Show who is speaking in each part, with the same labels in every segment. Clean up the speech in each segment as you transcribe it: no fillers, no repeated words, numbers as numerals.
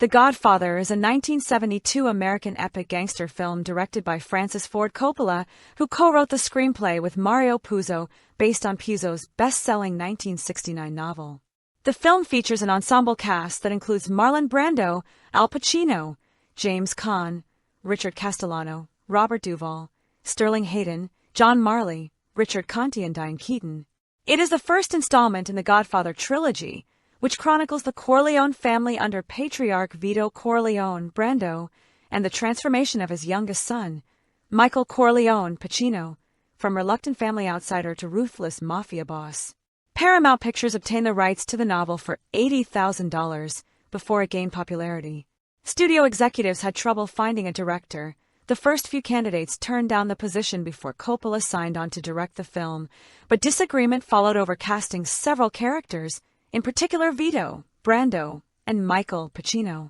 Speaker 1: The Godfather is a 1972 American epic gangster film directed by Francis Ford Coppola, who co-wrote the screenplay with Mario Puzo, based on Puzo's best-selling 1969 novel. The film features an ensemble cast that includes Marlon Brando, Al Pacino, James Caan, Richard Castellano, Robert Duvall, Sterling Hayden, John Marley, Richard Conte, and Diane Keaton. It is the first installment in the Godfather trilogy, which chronicles the Corleone family under patriarch Vito Corleone Brando and the transformation of his youngest son, Michael Corleone Pacino, from reluctant family outsider to ruthless mafia boss. Paramount Pictures obtained the rights to the novel for $80,000 before it gained popularity. Studio executives had trouble finding a director. The first few candidates turned down the position before Coppola signed on to direct the film, but disagreement followed over casting several characters, in particular Vito, Brando, and Michael Pacino.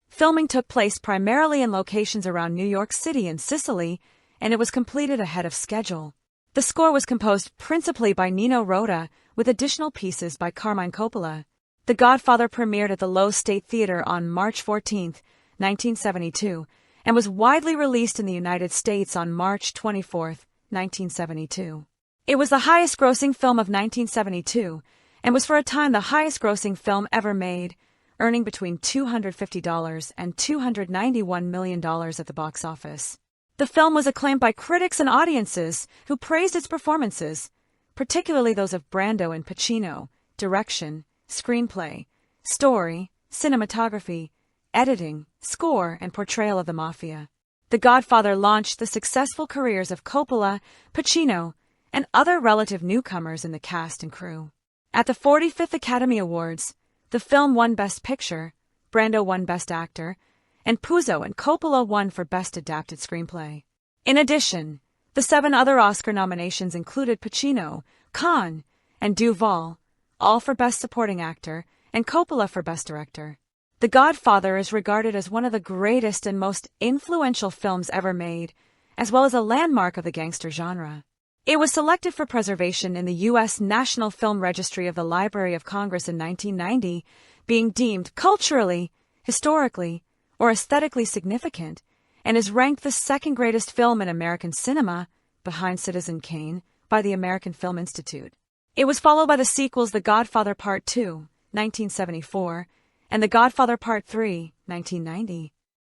Speaker 1: Filming took place primarily in locations around New York City and Sicily, and it was completed ahead of schedule. The score was composed principally by Nino Rota, with additional pieces by Carmine Coppola. The Godfather premiered at the Lowe State Theater on March 14, 1972, and was widely released in the United States on March 24, 1972. It was the highest-grossing film of 1972, and was for a time the highest-grossing film ever made, earning between $250 and $291 million at the box office. The film was acclaimed by critics and audiences who praised its performances, particularly those of Brando and Pacino, direction, screenplay, story, cinematography, editing, score, and portrayal of the Mafia. The Godfather launched the successful careers of Coppola, Pacino, and other relative newcomers in the cast and crew. At the 45th Academy Awards, the film won Best Picture, Brando won Best Actor, and Puzo and Coppola won for Best Adapted Screenplay. In addition, the 7 other Oscar nominations included Pacino, Caan, and Duvall, all for Best Supporting Actor, and Coppola for Best Director. The Godfather is regarded as one of the greatest and most influential films ever made, as well as a landmark of the gangster genre. It was selected for preservation in the U.S. National Film Registry of the Library of Congress in 1990, being deemed culturally, historically, or aesthetically significant, and is ranked the second greatest film in American cinema, behind Citizen Kane, by the American Film Institute. It was followed by the sequels The Godfather Part II, 1974, and The Godfather Part III, 1990.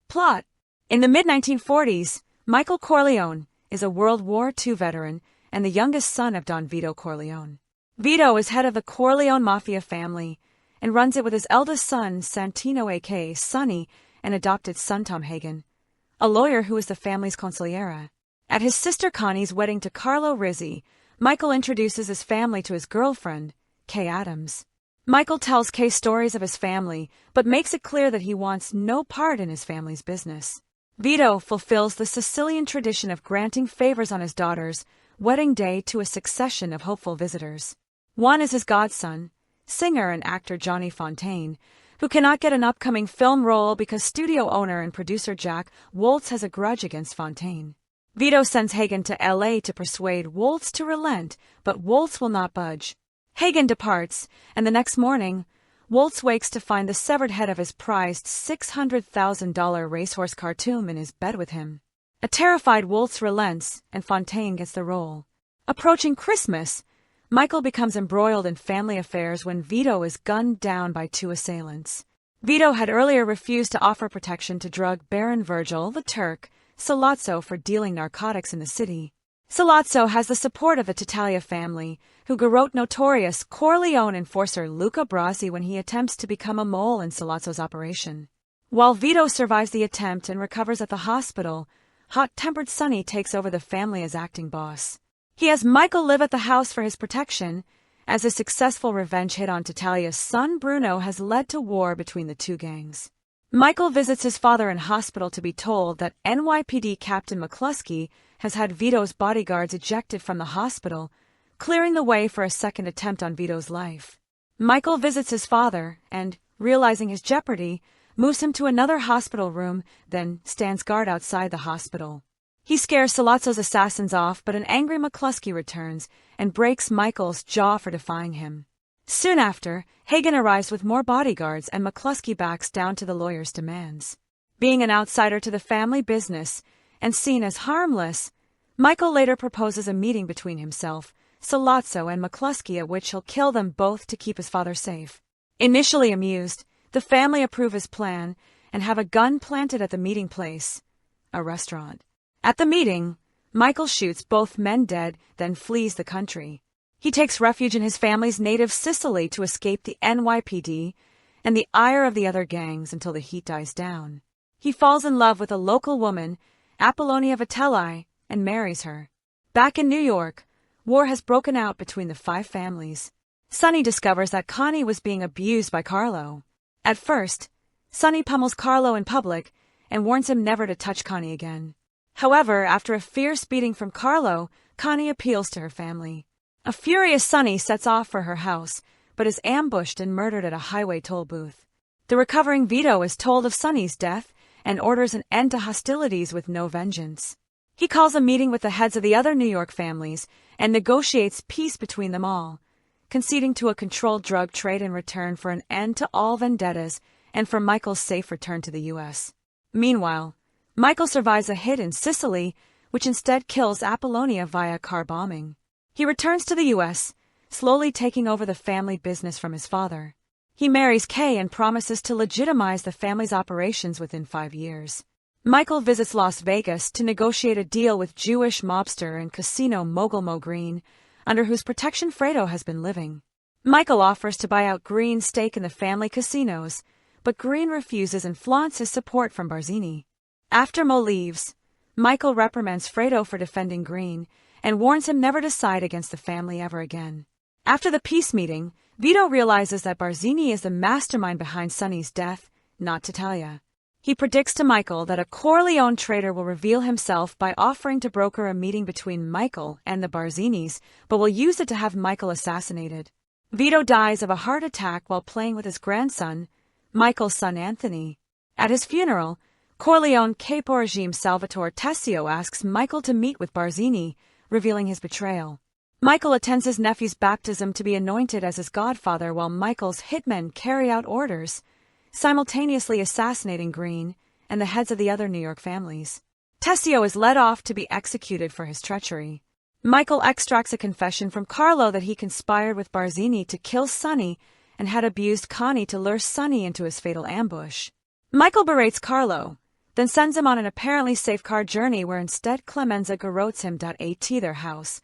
Speaker 1: Plot: in the mid-1940s, Michael Corleone is a World War II veteran and the youngest son of Don Vito Corleone. Vito is head of the Corleone Mafia family and runs it with his eldest son, Santino a.k.a. Sonny, and adopted son Tom Hagen, a lawyer who is the family's consigliere. At his sister Connie's wedding to Carlo Rizzi, Michael introduces his family to his girlfriend, Kay Adams. Michael tells Kay stories of his family, but makes it clear that he wants no part in his family's business. Vito fulfills the Sicilian tradition of granting favors on his daughter's wedding day to a succession of hopeful visitors. One is his godson, singer and actor Johnny Fontane, who cannot get an upcoming film role because studio owner and producer Jack Woltz has a grudge against Fontane. Vito sends Hagen to L.A. to persuade Woltz to relent, but Woltz will not budge. Hagen departs, and the next morning, Woltz wakes to find the severed head of his prized $600,000 racehorse cartoon in his bed with him. A terrified Woltz relents, and Fontane gets the role. Approaching Christmas, Michael becomes embroiled in family affairs when Vito is gunned down by 2 assailants. Vito had earlier refused to offer protection to drug baron Virgil, the Turk, Sollozzo for dealing narcotics in the city. Sollozzo has the support of the Tattaglia family, who garrote notorious Corleone enforcer Luca Brasi when he attempts to become a mole in Sollozzo's operation. While Vito survives the attempt and recovers at the hospital, hot-tempered Sonny takes over the family as acting boss. He has Michael live at the house for his protection, as a successful revenge hit on Tattaglia's son Bruno has led to war between the two gangs. Michael visits his father in hospital to be told that NYPD Captain McCluskey has had Vito's bodyguards ejected from the hospital, clearing the way for a second attempt on Vito's life. Michael visits his father and, realizing his jeopardy, moves him to another hospital room, then stands guard outside the hospital. He scares Sollozzo's assassins off, but an angry McCluskey returns and breaks Michael's jaw for defying him. Soon after, Hayden arrives with more bodyguards and McCluskey backs down to the lawyer's demands. Being an outsider to the family business and seen as harmless, Michael later proposes a meeting between himself, Sollozzo, and McCluskey, at which he'll kill them both to keep his father safe. Initially amused, the family approve his plan and have a gun planted at the meeting place, a restaurant. At the meeting, Michael shoots both men dead, then flees the country. He takes refuge in his family's native Sicily to escape the NYPD and the ire of the other gangs until the heat dies down. He falls in love with a local woman, Apollonia Vitelli, and marries her. Back in New York, war has broken out between the five families. Sonny discovers that Connie was being abused by Carlo. At first, Sonny pummels Carlo in public and warns him never to touch Connie again. However, after a fierce beating from Carlo, Connie appeals to her family. A furious Sonny sets off for her house, but is ambushed and murdered at a highway toll booth. The recovering Vito is told of Sonny's death and orders an end to hostilities with no vengeance. He calls a meeting with the heads of the other New York families and negotiates peace between them all, conceding to a controlled drug trade in return for an end to all vendettas and for Michael's safe return to the U.S. Meanwhile, Michael survives a hit in Sicily, which instead kills Apollonia via car bombing. He returns to the U.S., slowly taking over the family business from his father. He marries Kay and promises to legitimize the family's operations within 5 years. Michael visits Las Vegas to negotiate a deal with Jewish mobster and casino mogul Mo Green, under whose protection Fredo has been living. Michael offers to buy out Green's stake in the family casinos, but Green refuses and flaunts his support from Barzini. After Mo leaves, Michael reprimands Fredo for defending Green and warns him never to side against the family ever again. After the peace meeting, Vito realizes that Barzini is the mastermind behind Sonny's death, not Tattaglia. He predicts to Michael that a Corleone traitor will reveal himself by offering to broker a meeting between Michael and the Barzinis, but will use it to have Michael assassinated. Vito dies of a heart attack while playing with his grandson, Michael's son Anthony. At his funeral, Corleone capo regime Salvatore Tessio asks Michael to meet with Barzini, revealing his betrayal. Michael attends his nephew's baptism to be anointed as his godfather while Michael's hitmen carry out orders, simultaneously assassinating Green and the heads of the other New York families. Tessio is led off to be executed for his treachery. Michael extracts a confession from Carlo that he conspired with Barzini to kill Sonny and had abused Connie to lure Sonny into his fatal ambush. Michael berates Carlo, then sends him on an apparently safe car journey where instead Clemenza garrotes him at their house.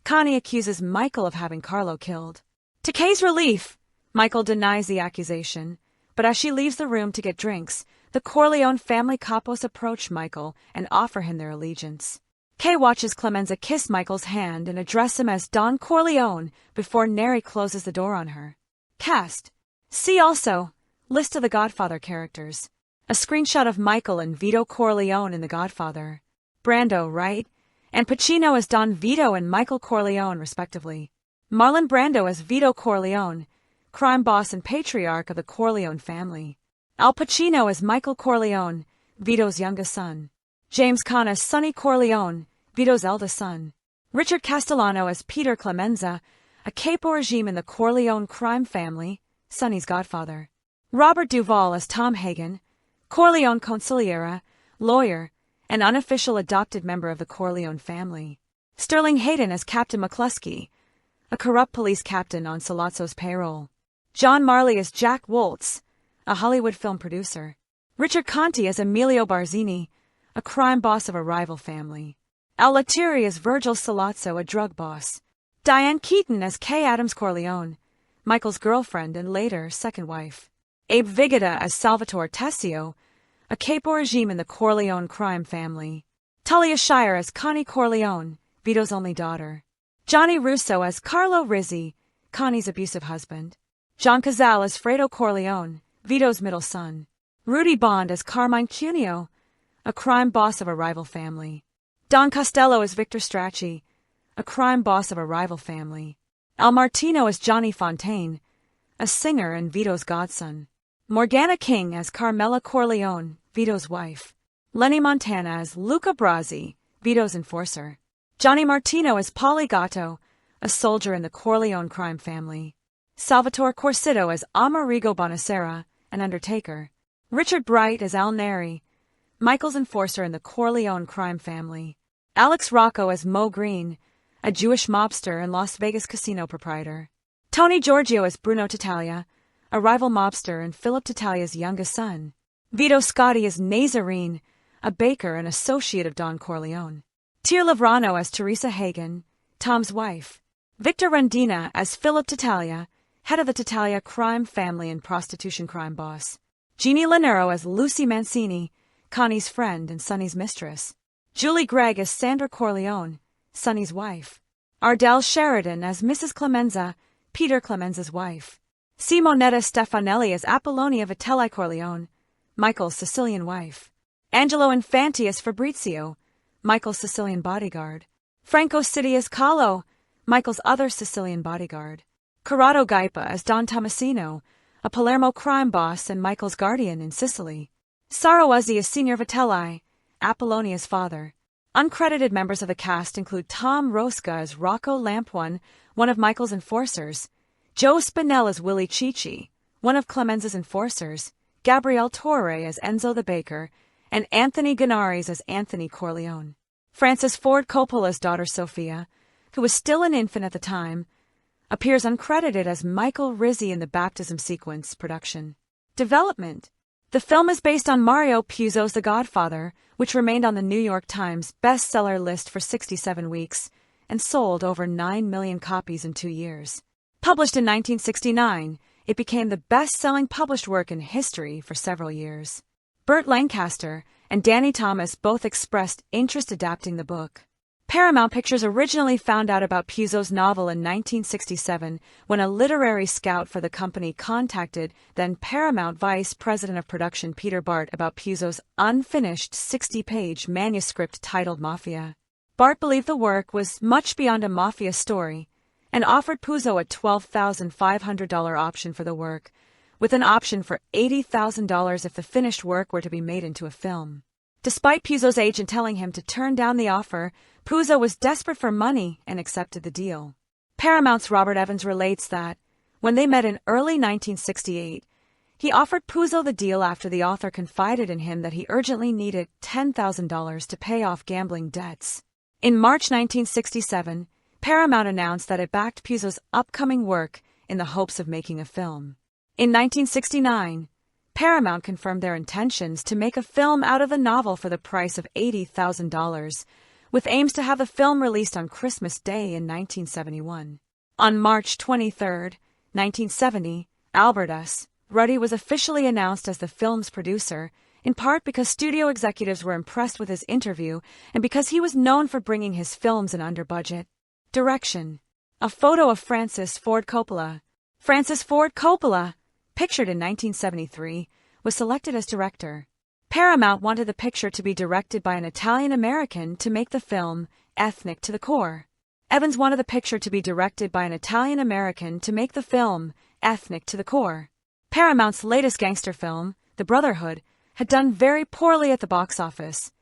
Speaker 1: Connie accuses Michael of having Carlo killed. To Kay's relief, Michael denies the accusation, but as she leaves the room to get drinks, the Corleone family capos approach Michael and offer him their allegiance. Kay watches Clemenza kiss Michael's hand and address him as Don Corleone before Neri closes the door on her. Cast. See also, list of the Godfather characters. A screenshot of Michael and Vito Corleone in The Godfather. Brando, right? And Pacino as Don Vito and Michael Corleone, respectively. Marlon Brando as Vito Corleone, crime boss and patriarch of the Corleone family. Al Pacino as Michael Corleone, Vito's youngest son. James Caan as Sonny Corleone, Vito's eldest son. Richard Castellano as Peter Clemenza, a capo regime in the Corleone crime family, Sonny's godfather. Robert Duvall as Tom Hagen, Corleone consigliere, lawyer, an unofficial adopted member of the Corleone family. Sterling Hayden as Captain McCluskey, a corrupt police captain on Sollozzo's payroll. John Marley as Jack Woltz, a Hollywood film producer. Richard Conti as Emilio Barzini, a crime boss of a rival family. Al Lettieri as Virgil Sollozzo, a drug boss. Diane Keaton as Kay Adams Corleone, Michael's girlfriend and later second wife. Abe Vigata as Salvatore Tessio, a capo regime in the Corleone crime family. Talia Shire as Connie Corleone, Vito's only daughter. Johnny Russo as Carlo Rizzi, Connie's abusive husband. John Cazale as Fredo Corleone, Vito's middle son. Rudy Bond as Carmine Cuneo, a crime boss of a rival family. Don Costello as Victor Strachey, a crime boss of a rival family. Al Martino as Johnny Fontaine, a singer and Vito's godson. Morgana King as Carmela Corleone, Vito's wife. Lenny Montana as Luca Brasi, Vito's enforcer. Johnny Martino as Polly Gatto, a soldier in the Corleone crime family. Salvatore Corsito as Amerigo Bonacera, an undertaker, Richard Bright as Al Neri, Michael's enforcer in the Corleone crime family, Alex Rocco as Mo Green, a Jewish mobster and Las Vegas casino proprietor, Tony Giorgio as Bruno Tattaglia, a rival mobster and Philip Tattaglia's youngest son, Vito Scotti as Nazarene, a baker and associate of Don Corleone, Tir Lavrano as Teresa Hagen, Tom's wife, Victor Rendina as Philip Tattaglia, head of the Tattaglia crime family and prostitution crime boss, Jeannie Lanero as Lucy Mancini, Connie's friend and Sonny's mistress, Julie Gregg as Sandra Corleone, Sonny's wife, Ardell Sheridan as Mrs. Clemenza, Peter Clemenza's wife, Simonetta Stefanelli as Apollonia Vitelli Corleone, Michael's Sicilian wife, Angelo Infanti as Fabrizio, Michael's Sicilian bodyguard, Franco Sitti as Carlo, Michael's other Sicilian bodyguard, Corrado Gaipa as Don Tomasino, a Palermo crime boss and Michael's guardian in Sicily, Saro Uzzi as Signor Vitelli, Apollonia's father. Uncredited members of the cast include Tom Rosca as Rocco Lampuan, one of Michael's enforcers, Joe Spinell as Willie Chichi, one of Clemenza's enforcers, Gabrielle Torre as Enzo the baker, and Anthony Ganaris as Anthony Corleone. Francis Ford Coppola's daughter Sophia, who was still an infant at the time, appears uncredited as Michael Rizzi in the baptism sequence production. Development. The film is based on Mario Puzo's The Godfather, which remained on the New York Times bestseller list for 67 weeks and sold over 9 million copies in 2 years. Published in 1969, it became the best-selling published work in history for several years. Burt Lancaster and Danny Thomas both expressed interest adapting the book. Paramount Pictures originally found out about Puzo's novel in 1967 when a literary scout for the company contacted then Paramount Vice President of Production Peter Bart about Puzo's unfinished 60-page manuscript titled Mafia. Bart believed the work was much beyond a mafia story and offered Puzo a $12,500 option for the work, with an option for $80,000 if the finished work were to be made into a film. Despite Puzo's agent telling him to turn down the offer, Puzo was desperate for money and accepted the deal. Paramount's Robert Evans relates that, when they met in early 1968, he offered Puzo the deal after the author confided in him that he urgently needed $10,000 to pay off gambling debts. In March 1967, Paramount announced that it backed Puzo's upcoming work in the hopes of making a film. In 1969, Paramount confirmed their intentions to make a film out of the novel for the price of $80,000, with aims to have the film released on Christmas Day in 1971. On March 23, 1970, Albert S. Ruddy was officially announced as the film's producer, in part because studio executives were impressed with his interview and because he was known for bringing his films in under budget. Direction. A photo of Francis Ford Coppola. Francis Ford Coppola, pictured in 1973, was selected as director. Paramount wanted the picture to be directed by an Italian-American to make the film ethnic to the core. Evans wanted the picture to be directed by an Italian-American to make the film ethnic to the core. Paramount's latest gangster film, The Brotherhood, had done very poorly at the box office.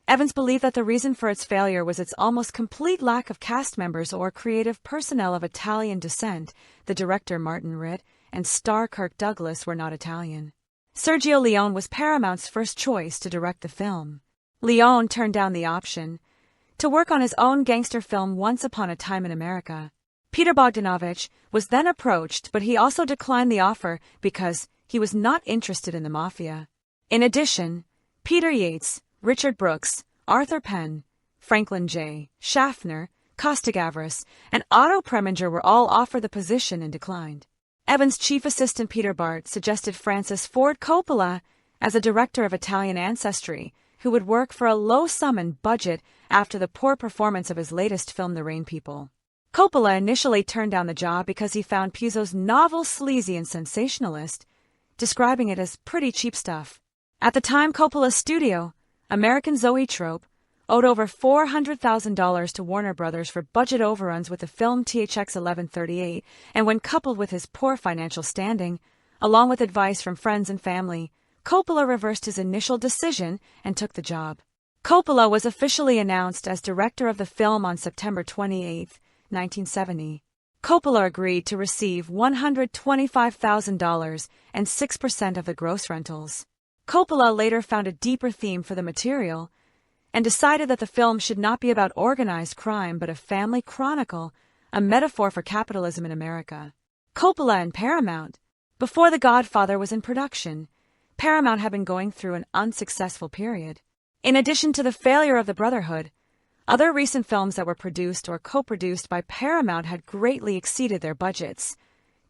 Speaker 1: Evans believed that the reason for its failure was its almost complete lack of cast members or creative personnel of Italian descent. The director Martin Ritt and star Kirk Douglas were not Italian. Sergio Leone was Paramount's first choice to direct the film. Leone turned down the option to work on his own gangster film Once Upon a Time in America. Peter Bogdanovich was then approached, but he also declined the offer because he was not interested in the Mafia. In addition, Peter Yates, Richard Brooks, Arthur Penn, Franklin J. Schaffner, Costa Gavras, and Otto Preminger were all offered the position and declined. Evans' chief assistant Peter Bart suggested Francis Ford Coppola as a director of Italian ancestry who would work for a low sum and budget after the poor performance of his latest film The Rain People. Coppola initially turned down the job because he found Puzo's novel sleazy and sensationalist, describing it as pretty cheap stuff. At the time, Coppola's studio, American Zoetrope, owed over $400,000 to Warner Brothers for budget overruns with the film THX 1138, and when coupled with his poor financial standing, along with advice from friends and family, Coppola reversed his initial decision and took the job. Coppola was officially announced as director of the film on September 28, 1970. Coppola agreed to receive $125,000 and 6% of the gross rentals. Coppola later found a deeper theme for the material and decided that the film should not be about organized crime but a family chronicle, a metaphor for capitalism in America. Coppola and Paramount. Before The Godfather was in production, Paramount had been going through an unsuccessful period. In addition to the failure of The Brotherhood, other recent films that were produced or co-produced by Paramount had greatly exceeded their budgets.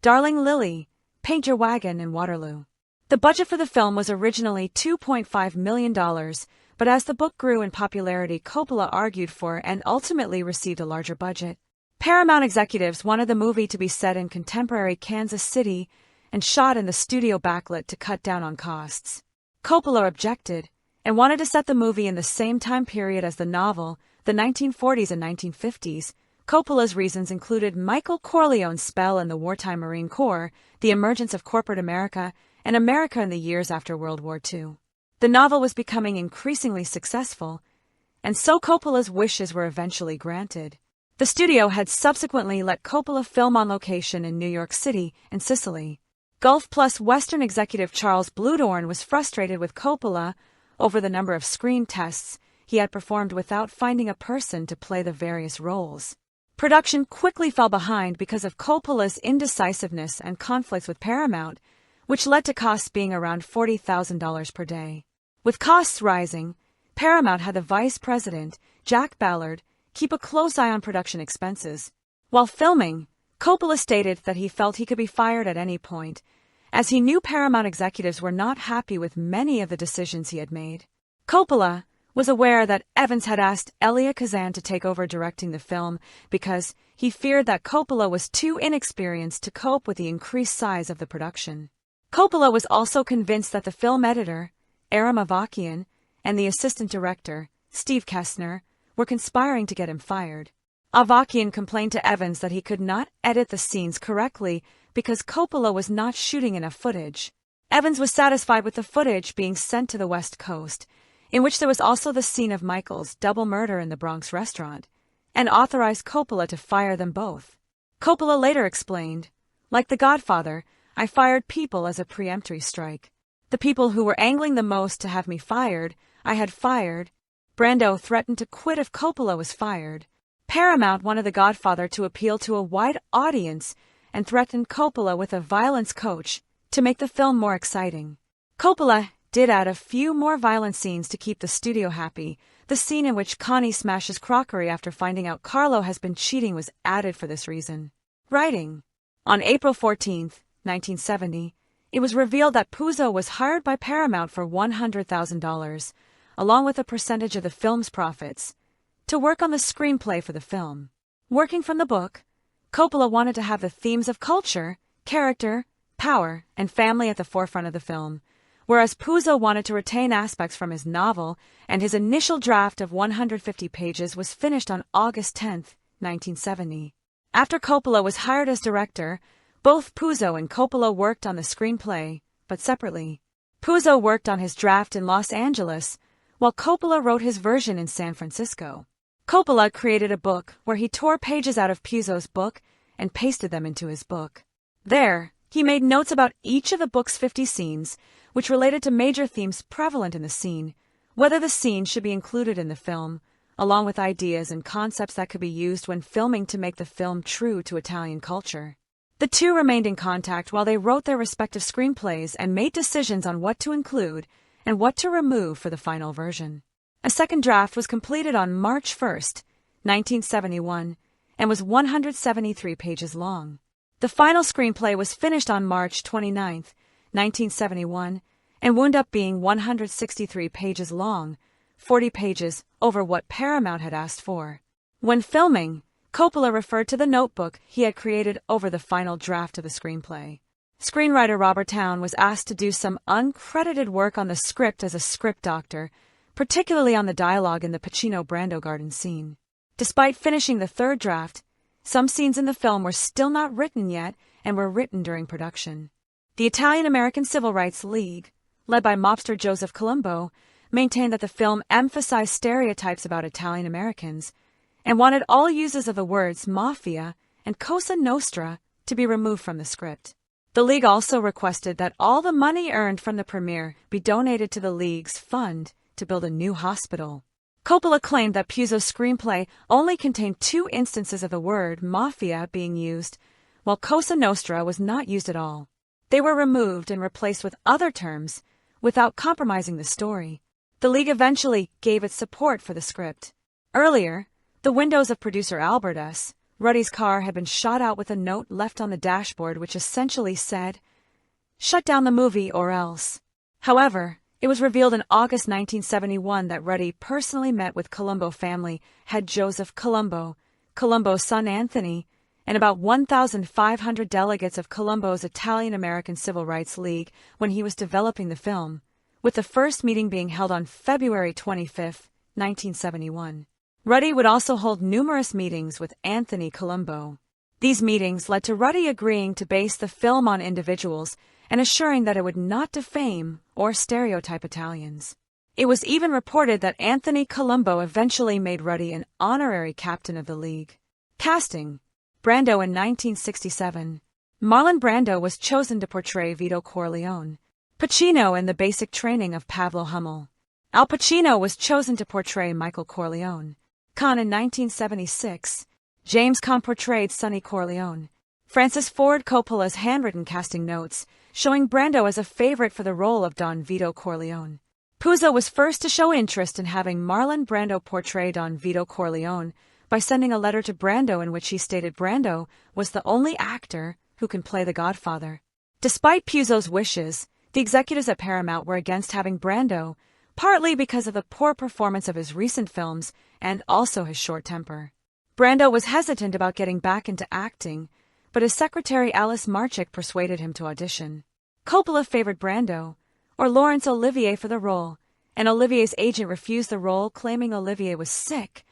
Speaker 1: Darling Lily, Paint Your Wagon, and Waterloo. The budget for the film was originally $2.5 million, but as the book grew in popularity, Coppola argued for and ultimately received a larger budget. Paramount executives wanted the movie to be set in contemporary Kansas City and shot in the studio backlit to cut down on costs. Coppola objected and wanted to set the movie in the same time period as the novel, the 1940s and 1950s. Coppola's reasons included Michael Corleone's spell in the wartime Marine Corps, the emergence of corporate America, and America in the years after World War II. The novel was becoming increasingly successful, and so Coppola's wishes were eventually granted. The studio had subsequently let Coppola film on location in New York City and Sicily. Gulf Plus Western executive Charles Bluedorn was frustrated with Coppola over the number of screen tests he had performed without finding a person to play the various roles. Production quickly fell behind because of Coppola's indecisiveness and conflicts with Paramount, which led to costs being around $40,000 per day. With costs rising, Paramount had the vice president, Jack Ballard, keep a close eye on production expenses. While filming, Coppola stated that he felt he could be fired at any point, as he knew Paramount executives were not happy with many of the decisions he had made. Coppola was aware that Evans had asked Elia Kazan to take over directing the film because he feared that Coppola was too inexperienced to cope with the increased size of the production. Coppola was also convinced that the film editor, Aram Avakian, and the assistant director, Steve Kessner, were conspiring to get him fired. Avakian complained to Evans that he could not edit the scenes correctly because Coppola was not shooting enough footage. Evans was satisfied with the footage being sent to the West Coast, in which there was also the scene of Michael's double murder in the Bronx restaurant, and authorized Coppola to fire them both. Coppola later explained, "Like The Godfather, I fired people as a preemptory strike. The people who were angling the most to have me fired, I had fired." Brando threatened to quit if Coppola was fired. Paramount wanted The Godfather to appeal to a wide audience and threatened Coppola with a violence coach to make the film more exciting. Coppola did add a few more violent scenes to keep the studio happy. The scene in which Connie smashes crockery after finding out Carlo has been cheating was added for this reason. Writing. On April 14, 1970, it was revealed that Puzo was hired by Paramount for $100,000, along with a percentage of the film's profits, to work on the screenplay for the film. Working from the book, Coppola wanted to have the themes of culture, character, power, and family at the forefront of the film, whereas Puzo wanted to retain aspects from his novel, and his initial draft of 150 pages was finished on August 10, 1970. After Coppola was hired as director, both Puzo and Coppola worked on the screenplay, but separately. Puzo worked on his draft in Los Angeles, while Coppola wrote his version in San Francisco. Coppola created a book where he tore pages out of Puzo's book and pasted them into his book. There, he made notes about each of the book's 50 scenes, which related to major themes prevalent in the scene, whether the scene should be included in the film, along with ideas and concepts that could be used when filming to make the film true to Italian culture. The two remained in contact while they wrote their respective screenplays and made decisions on what to include and what to remove for the final version. A second draft was completed on March 1, 1971, and was 173 pages long. The final screenplay was finished on March 29, 1971, and wound up being 163 pages long, 40 pages over what Paramount had asked for. When filming, Coppola referred to the notebook he had created over the final draft of the screenplay. Screenwriter Robert Towne was asked to do some uncredited work on the script as a script doctor, particularly on the dialogue in the Pacino-Brando garden scene. Despite finishing the third draft, some scenes in the film were still not written yet and were written during production. The Italian-American Civil Rights League, led by mobster Joseph Colombo, maintained that the film emphasized stereotypes about Italian Americans and wanted all uses of the words Mafia and Cosa Nostra to be removed from the script. The League also requested that all the money earned from the premiere be donated to the League's fund to build a new hospital. Coppola claimed that Puzo's screenplay only contained 2 instances of the word mafia being used, while Cosa Nostra was not used at all. They were removed and replaced with other terms without compromising the story. The League eventually gave its support for the script. Earlier, the windows of producer Albert S. Ruddy's car had been shot out with a note left on the dashboard which essentially said, "Shut down the movie or else." However, it was revealed in August 1971 that Ruddy personally met with Colombo family head Joseph Colombo, Colombo's son Anthony, and about 1,500 delegates of Colombo's Italian-American Civil Rights League when he was developing the film, with the first meeting being held on February 25, 1971. Ruddy would also hold numerous meetings with Anthony Colombo. These meetings led to Ruddy agreeing to base the film on individuals and assuring that it would not defame or stereotype Italians. It was even reported that Anthony Colombo eventually made Ruddy an honorary captain of the League. Casting: Brando in 1967. Marlon Brando was chosen to portray Vito Corleone. Pacino in the basic training of Pablo Hummel. Al Pacino was chosen to portray Michael Corleone. Caan in 1976. James Caan portrayed Sonny Corleone. Francis Ford Coppola's handwritten casting notes, showing Brando as a favorite for the role of Don Vito Corleone. Puzo was first to show interest in having Marlon Brando portray Don Vito Corleone by sending a letter to Brando in which he stated Brando was the only actor who can play the Godfather. Despite Puzo's wishes, the executives at Paramount were against having Brando, partly because of the poor performance of his recent films and also his short temper. Brando was hesitant about getting back into acting, but his secretary Alice Marchik persuaded him to audition. Coppola favored Brando, or Laurence Olivier, for the role, and Olivier's agent refused the role, claiming Olivier was sick.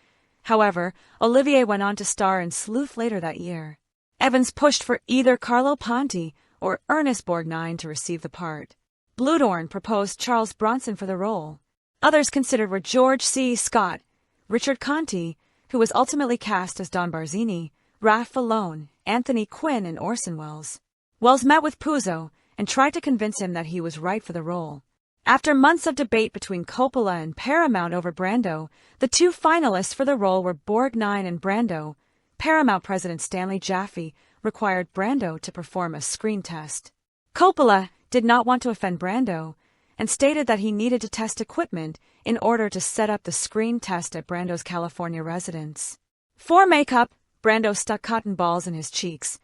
Speaker 1: However, Olivier went on to star in Sleuth later that year. Evans pushed for either Carlo Ponti or Ernest Borgnine to receive the part. Bluedorn proposed Charles Bronson for the role. Others considered were George C. Scott, Richard Conti, who was ultimately cast as Don Barzini, Ralph Filone, Anthony Quinn, and Orson Welles. Welles met with Puzo and tried to convince him that he was right for the role. After months of debate between Coppola and Paramount over Brando, the 2 finalists for the role were Borgnine and Brando. Paramount president Stanley Jaffe required Brando to perform a screen test. Coppola did not want to offend Brando and stated that he needed to test equipment in order to set up the screen test at Brando's California residence. For makeup, Brando stuck cotton balls in his cheeks,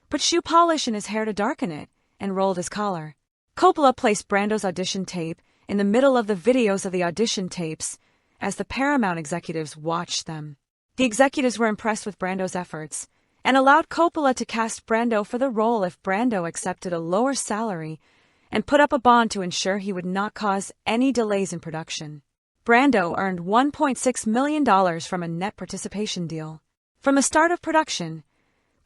Speaker 1: put shoe polish in his hair to darken it, and rolled his collar. Coppola placed Brando's audition tape in the middle of the videos of the audition tapes as the Paramount executives watched them. The executives were impressed with Brando's efforts and allowed Coppola to cast Brando for the role if Brando accepted a lower salary and put up a bond to ensure he would not cause any delays in production. Brando earned $1.6 million from a net participation deal. From the start of production,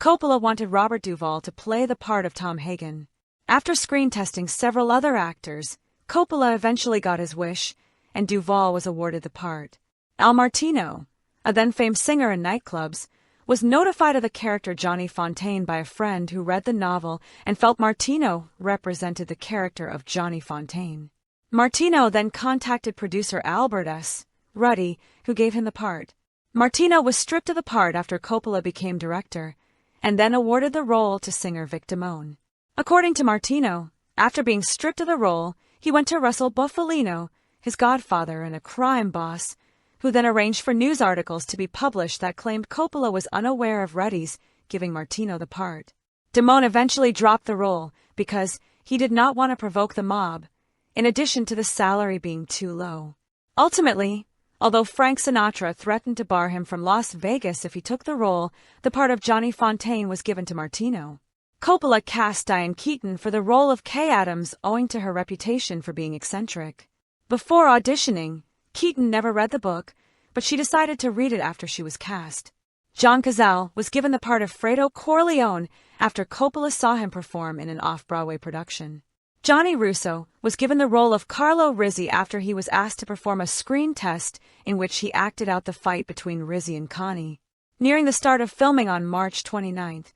Speaker 1: Coppola wanted Robert Duvall to play the part of Tom Hagen. After screen testing several other actors, Coppola eventually got his wish, and Duvall was awarded the part. Al Martino, a then-famed singer in nightclubs, was notified of the character Johnny Fontaine by a friend who read the novel and felt Martino represented the character of Johnny Fontaine. Martino then contacted producer Albert S. Ruddy, who gave him the part. Martino was stripped of the part after Coppola became director, and then awarded the role to singer Vic Damone. According to Martino, after being stripped of the role, he went to Russell Bufalino, his godfather and a crime boss, who then arranged for news articles to be published that claimed Coppola was unaware of Ruddy's giving Martino the part. Damone eventually dropped the role because he did not want to provoke the mob, in addition to the salary being too low. Ultimately, although Frank Sinatra threatened to bar him from Las Vegas if he took the role, the part of Johnny Fontaine was given to Martino. Coppola cast Diane Keaton for the role of Kay Adams owing to her reputation for being eccentric. Before auditioning, Keaton never read the book, but she decided to read it after she was cast. John Cazale was given the part of Fredo Corleone after Coppola saw him perform in an off-Broadway production. Johnny Russo was given the role of Carlo Rizzi after he was asked to perform a screen test in which he acted out the fight between Rizzi and Connie. Nearing the start of filming on March 29th,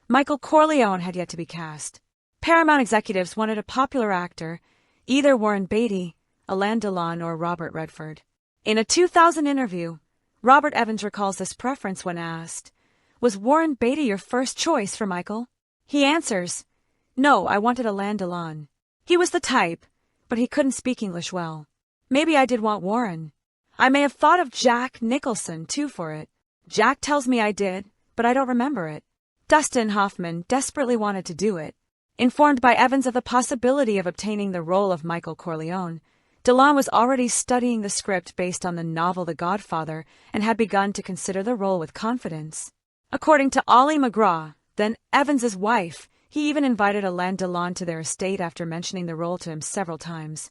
Speaker 1: Michael Corleone had yet to be cast. Paramount executives wanted a popular actor, either Warren Beatty, Alain Delon, or Robert Redford. In a 2000 interview, Robert Evans recalls this preference when asked, "Was Warren Beatty your first choice for Michael?" He answers, "No, I wanted Alain Delon. He was the type, but he couldn't speak English well. Maybe I did want Warren. I may have thought of Jack Nicholson, too, for it. Jack tells me I did, but I don't remember it." Dustin Hoffman desperately wanted to do it. Informed by Evans of the possibility of obtaining the role of Michael Corleone, Delon was already studying the script based on the novel The Godfather and had begun to consider the role with confidence. According to Ollie McGraw, then Evans's wife, he even invited Alain Delon to their estate after mentioning the role to him several times.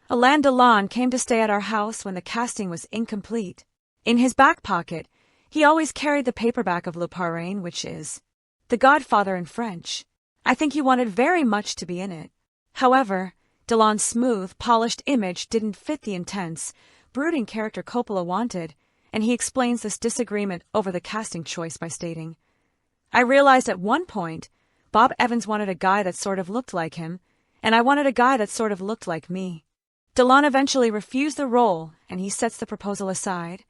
Speaker 1: Alain Delon came to stay at our house when the casting was incomplete. In his back pocket, he always carried the paperback of Le Parrain, which is The Godfather in French. I think he wanted very much to be in it. However, Delon's smooth, polished image didn't fit the intense, brooding character Coppola wanted, and he explains this disagreement over the casting choice by stating, "I realized at one point, Bob Evans wanted a guy that sort of looked like him, and I wanted a guy that sort of looked like me. Delon eventually refused the role, and he sets the proposal aside.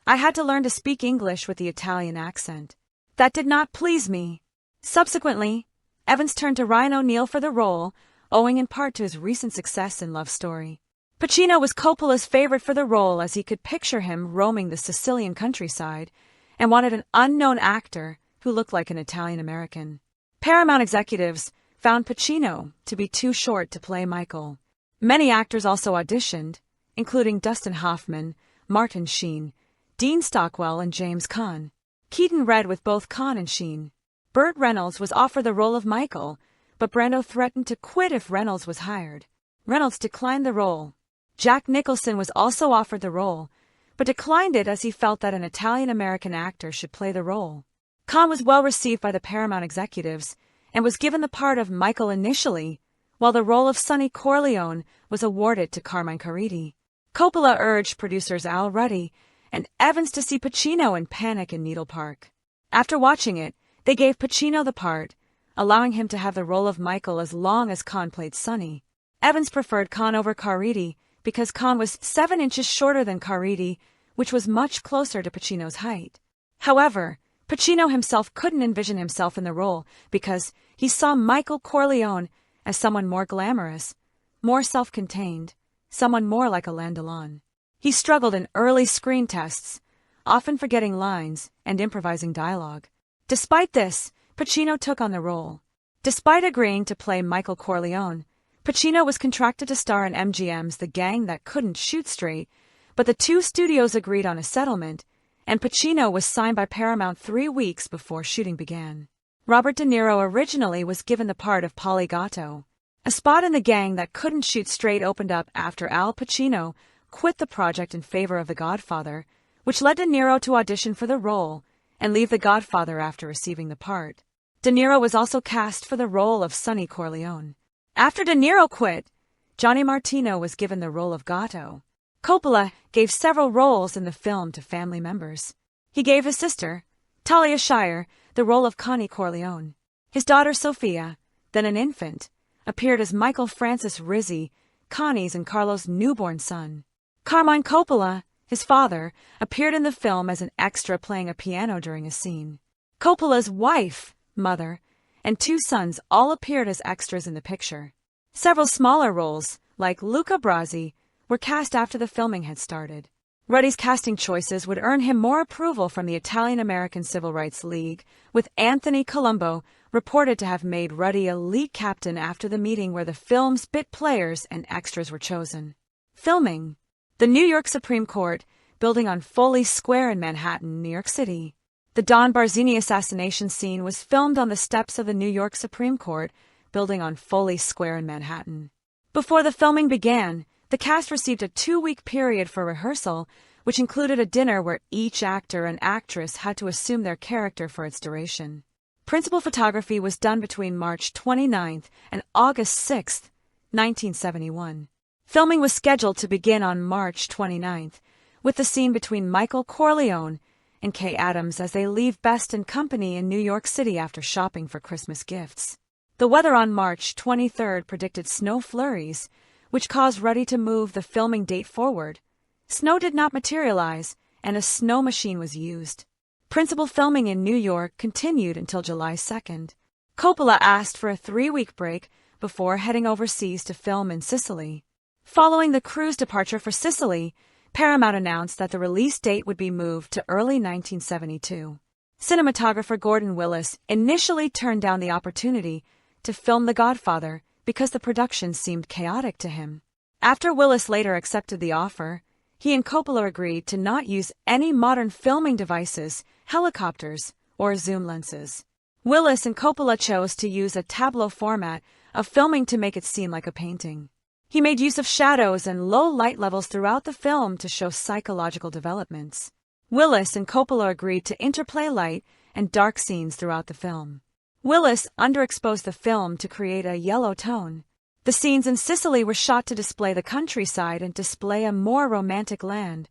Speaker 1: I had to learn to speak English with the Italian accent. That did not please me." Subsequently, Evans turned to Ryan O'Neal for the role, owing in part to his recent success in Love Story. Pacino was Coppola's favorite for the role as he could picture him roaming the Sicilian countryside and wanted an unknown actor who looked like an Italian-American. Paramount executives found Pacino to be too short to play Michael. Many actors also auditioned, including Dustin Hoffman, Martin Sheen, Dean Stockwell, and James Caan. Keaton read with both Caan and Sheen. Burt Reynolds was offered the role of Michael, but Brando threatened to quit if Reynolds was hired. Reynolds declined the role. Jack Nicholson was also offered the role, but declined it as he felt that an Italian-American actor should play the role. Caan was well received by the Paramount executives and was given the part of Michael initially, while the role of Sonny Corleone was awarded to Carmine Caridi. Coppola urged producers Al Ruddy and Evans to see Pacino in Panic in Needle Park. After watching it, they gave Pacino the part, allowing him to have the role of Michael as long as Caan played Sonny. Evans preferred Caan over Caridi because Caan was 7 inches shorter than Caridi, which was much closer to Pacino's height. However, Pacino himself couldn't envision himself in the role because he saw Michael Corleone as someone more glamorous, more self-contained, someone more like Alain Delon. He struggled in early screen tests, often forgetting lines and improvising dialogue. Despite this, Pacino took on the role. Despite agreeing to play Michael Corleone, Pacino was contracted to star in MGM's The Gang That Couldn't Shoot Straight, but the two studios agreed on a settlement, and Pacino was signed by Paramount 3 weeks before shooting began. Robert De Niro originally was given the part of Paulie Gatto. A spot in The Gang That Couldn't Shoot Straight opened up after Al Pacino quit the project in favor of The Godfather, which led De Niro to audition for the role and leave The Godfather after receiving the part. De Niro was also cast for the role of Sonny Corleone. After De Niro quit, Johnny Martino was given the role of Gatto. Coppola gave several roles in the film to family members. He gave his sister, Talia Shire, the role of Connie Corleone. His daughter Sophia, then an infant, appeared as Michael Francis Rizzi, Connie's and Carlo's newborn son. Carmine Coppola, his father, appeared in the film as an extra playing a piano during a scene. Coppola's wife, mother, and 2 sons all appeared as extras in the picture. Several smaller roles, like Luca Brasi, were cast after the filming had started. Ruddy's casting choices would earn him more approval from the Italian-American Civil Rights League, with Anthony Colombo reported to have made Ruddy a lead captain after the meeting where the film's bit players and extras were chosen. Filming. The New York Supreme Court, building on Foley Square in Manhattan, New York City. The Don Barzini assassination scene was filmed on the steps of the New York Supreme Court, building on Foley Square in Manhattan. Before the filming began, the cast received a 2-week period for rehearsal, which included a dinner where each actor and actress had to assume their character for its duration. Principal photography was done between March 29th and August 6th, 1971. Filming was scheduled to begin on March 29th, with the scene between Michael Corleone and Kay Adams as they leave Best & Company in New York City after shopping for Christmas gifts. The weather on March 23 predicted snow flurries, which caused Ruddy to move the filming date forward. Snow did not materialize, and a snow machine was used. Principal filming in New York continued until July 2nd. Coppola asked for a 3-week break before heading overseas to film in Sicily. Following the crew's departure for Sicily, Paramount announced that the release date would be moved to early 1972. Cinematographer Gordon Willis initially turned down the opportunity to film The Godfather because the production seemed chaotic to him. After Willis later accepted the offer, he and Coppola agreed to not use any modern filming devices, helicopters, or zoom lenses. Willis and Coppola chose to use a tableau format of filming to make it seem like a painting. He made use of shadows and low light levels throughout the film to show psychological developments. Willis and Coppola agreed to interplay light and dark scenes throughout the film. Willis underexposed the film to create a yellow tone. The scenes in Sicily were shot to display the countryside and display a more romantic land,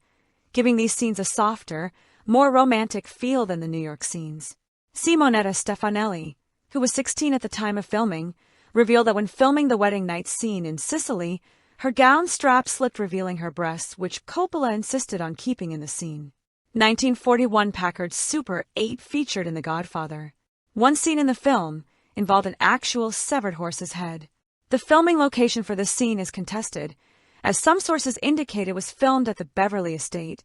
Speaker 1: giving these scenes a softer, more romantic feel than the New York scenes. Simonetta Stefanelli, who was 16 at the time of filming, revealed that when filming the wedding night scene in Sicily, her gown strap slipped, revealing her breasts, which Coppola insisted on keeping in the scene. 1941 Packard's Super 8 featured in The Godfather. One scene in the film involved an actual severed horse's head. The filming location for this scene is contested, as some sources indicate it was filmed at the Beverly Estate,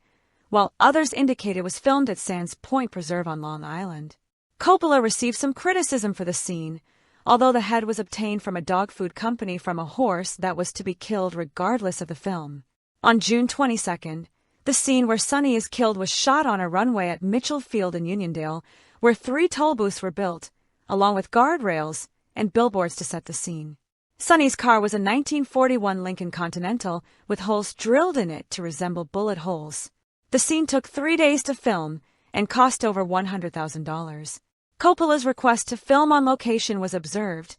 Speaker 1: while others indicate it was filmed at Sands Point Preserve on Long Island. Coppola received some criticism for the scene, although the head was obtained from a dog food company from a horse that was to be killed regardless of the film. On June 22nd, the scene where Sonny is killed was shot on a runway at Mitchell Field in Uniondale, where 3 toll booths were built, along with guardrails and billboards to set the scene. Sonny's car was a 1941 Lincoln Continental with holes drilled in it to resemble bullet holes. The scene took 3 days to film and cost over $100,000. Coppola's request to film on location was observed.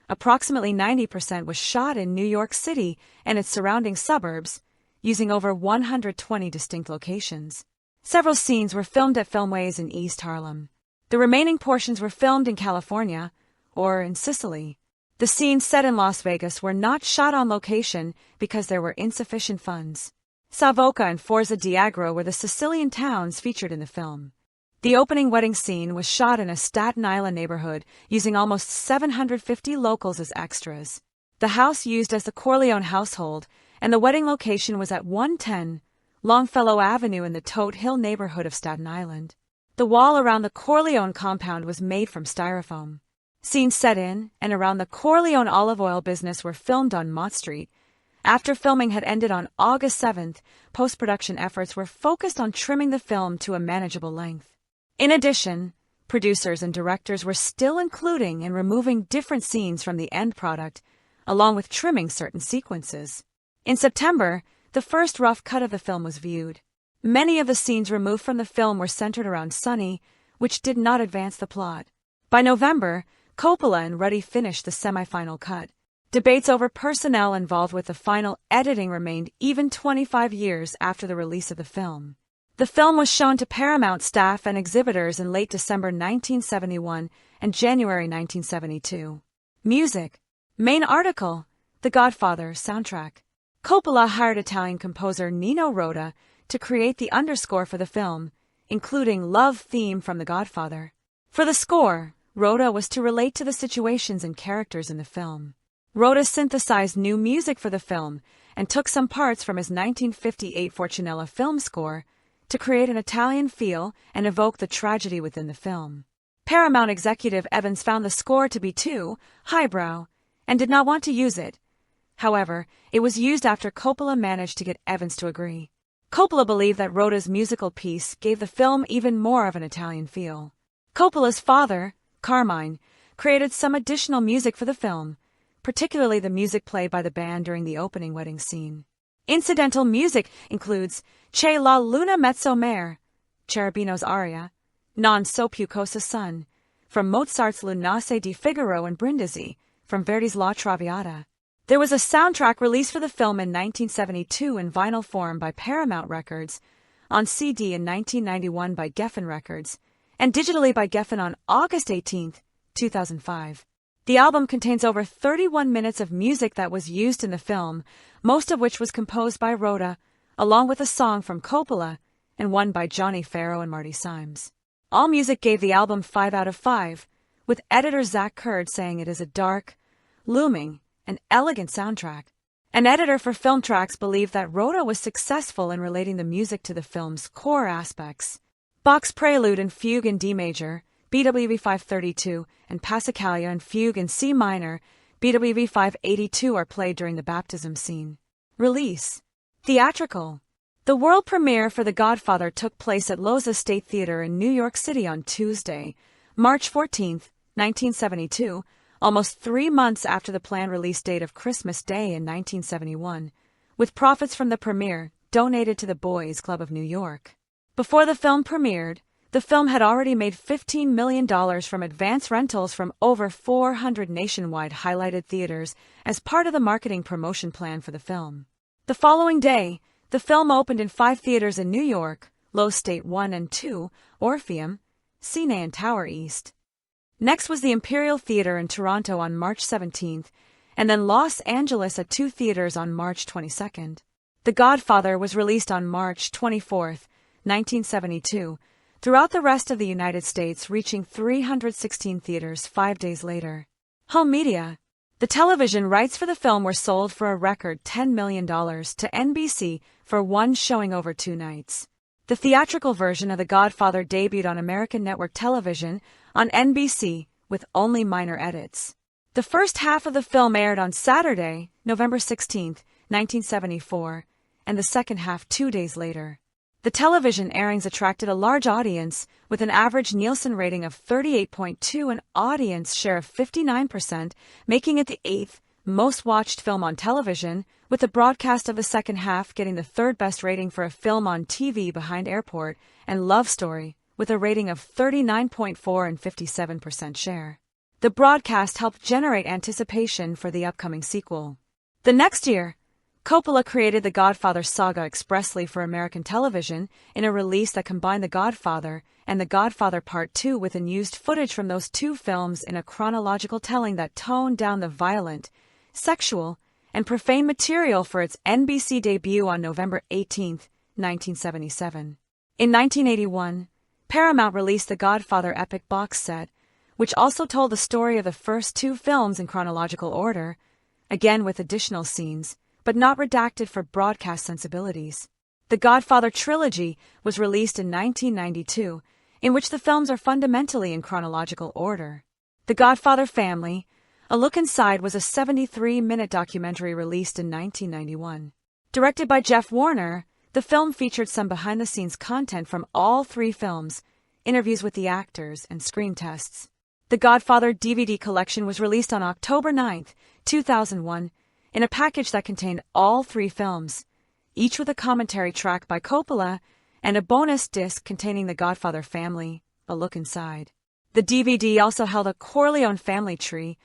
Speaker 1: Approximately 90% was shot in New York City and its surrounding suburbs, using over 120 distinct locations. Several scenes were filmed at Filmways in East Harlem. The remaining portions were filmed in California or in Sicily. The scenes set in Las Vegas were not shot on location because there were insufficient funds. Savoca and Forza di Agro were the Sicilian towns featured in the film. The opening wedding scene was shot in a Staten Island neighborhood using almost 750 locals as extras. The house used as the Corleone household, and the wedding location was at 110 Longfellow Avenue in the Todt Hill neighborhood of Staten Island. The wall around the Corleone compound was made from styrofoam. Scenes set in and around the Corleone olive oil business were filmed on Mott Street. After filming had ended on August 7th, post-production efforts were focused on trimming the film to a manageable length. In addition, producers and directors were still including and removing different scenes from the end product, along with trimming certain sequences. In September, the first rough cut of the film was viewed. Many of the scenes removed from the film were centered around Sonny, which did not advance the plot. By November, Coppola and Ruddy finished the semi-final cut. Debates over personnel involved with the final editing remained even 25 years after the release of the film. The film was shown to Paramount staff and exhibitors in late December 1971 and January 1972. Music. Main article: The Godfather soundtrack. Coppola hired Italian composer Nino Rota to create the underscore for the film, including Love theme from The Godfather. For the score, Rota was to relate to the situations and characters in the film. Rota synthesized new music for the film and took some parts from his 1958 Fortunella film score to create an Italian feel and evoke the tragedy within the film. Paramount executive Evans found the score to be too highbrow and did not want to use it. However, it was used after Coppola managed to get Evans to agree. Coppola believed that Rota's musical piece gave the film even more of an Italian feel. Coppola's father, Carmine, created some additional music for the film, particularly the music played by the band during the opening wedding scene. Incidental music includes C'è la luna mezzo mare, Cherubino's aria, Non so più cosa son, from Mozart's L'Unasse di Figaro and Brindisi, from Verdi's La Traviata. There was a soundtrack released for the film in 1972 in vinyl form by Paramount Records, on CD in 1991 by Geffen Records, and digitally by Geffen on August 18, 2005. The album contains over 31 minutes of music that was used in the film, most of which was composed by Rhoda, along with a song from Coppola, and one by Johnny Farrow and Marty Symes. AllMusic gave the album 5 out of 5, with editor Zach Kurd saying it is a dark, looming, and elegant soundtrack. An editor for Film Tracks believed that Rhoda was successful in relating the music to the film's core aspects. Bach's Prelude and Fugue in D major, BWV 532, and Passacaglia and Fugue in C minor, BWV 582 are played during the baptism scene. Release. Theatrical. The world premiere for The Godfather took place at Loza State Theater in New York City on Tuesday, March 14, 1972, almost 3 months after the planned release date of Christmas Day in 1971, with profits from the premiere donated to the Boys Club of New York. Before the film premiered, the film had already made $15 million from advance rentals from over 400 nationwide highlighted theaters as part of the marketing promotion plan for the film. The following day, the film opened in 5 theaters in New York, Low State 1 and 2, Orpheum, Cine and Tower East. Next was the Imperial Theater in Toronto on March 17th, and then Los Angeles at 2 theaters on March 22nd. The Godfather was released on March 24th, 1972, throughout the rest of the United States, reaching 316 theaters 5 days later. Home media. The television rights for the film were sold for a record $10 million to NBC for one showing over 2 nights. The theatrical version of The Godfather debuted on American network television on NBC with only minor edits. The first half of the film aired on Saturday, November 16, 1974, and the second half 2 days later. The television airings attracted a large audience, with an average Nielsen rating of 38.2 and audience share of 59%, making it the 8th most watched film on television, with the broadcast of the second half getting the 3rd best rating for a film on TV behind Airport and Love Story, with a rating of 39.4 and 57% share. The broadcast helped generate anticipation for the upcoming sequel. The next year, Coppola created the Godfather saga expressly for American television in a release that combined The Godfather and The Godfather Part 2 with unused footage from those 2 films in a chronological telling that toned down the violent, sexual, and profane material for its NBC debut on November 18, 1977. In 1981, Paramount released the Godfather Epic box set, which also told the story of the first 2 films in chronological order, again with additional scenes, but not redacted for broadcast sensibilities. The Godfather trilogy was released in 1992, in which the films are fundamentally in chronological order. The Godfather Family, A Look Inside was a 73-minute documentary released in 1991. Directed by Jeff Warner, the film featured some behind-the-scenes content from all 3 films, interviews with the actors, and screen tests. The Godfather DVD collection was released on October 9, 2001, in a package that contained all 3 films, each with a commentary track by Coppola and a bonus disc containing The Godfather Family, A Look Inside. The DVD also held a Corleone family tree,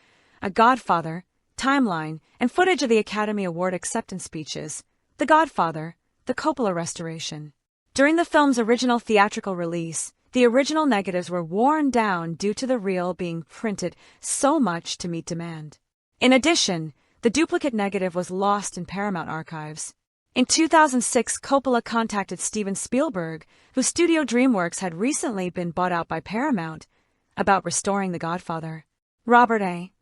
Speaker 1: a Godfather, timeline, and footage of the Academy Award acceptance speeches, The Godfather, the Coppola restoration. During the film's original theatrical release, the original negatives were worn down due to the reel being printed so much to meet demand. In addition, the duplicate negative was lost in Paramount archives. In 2006, Coppola contacted Steven Spielberg, whose studio DreamWorks had recently been bought out by Paramount, about restoring The Godfather. Robert A.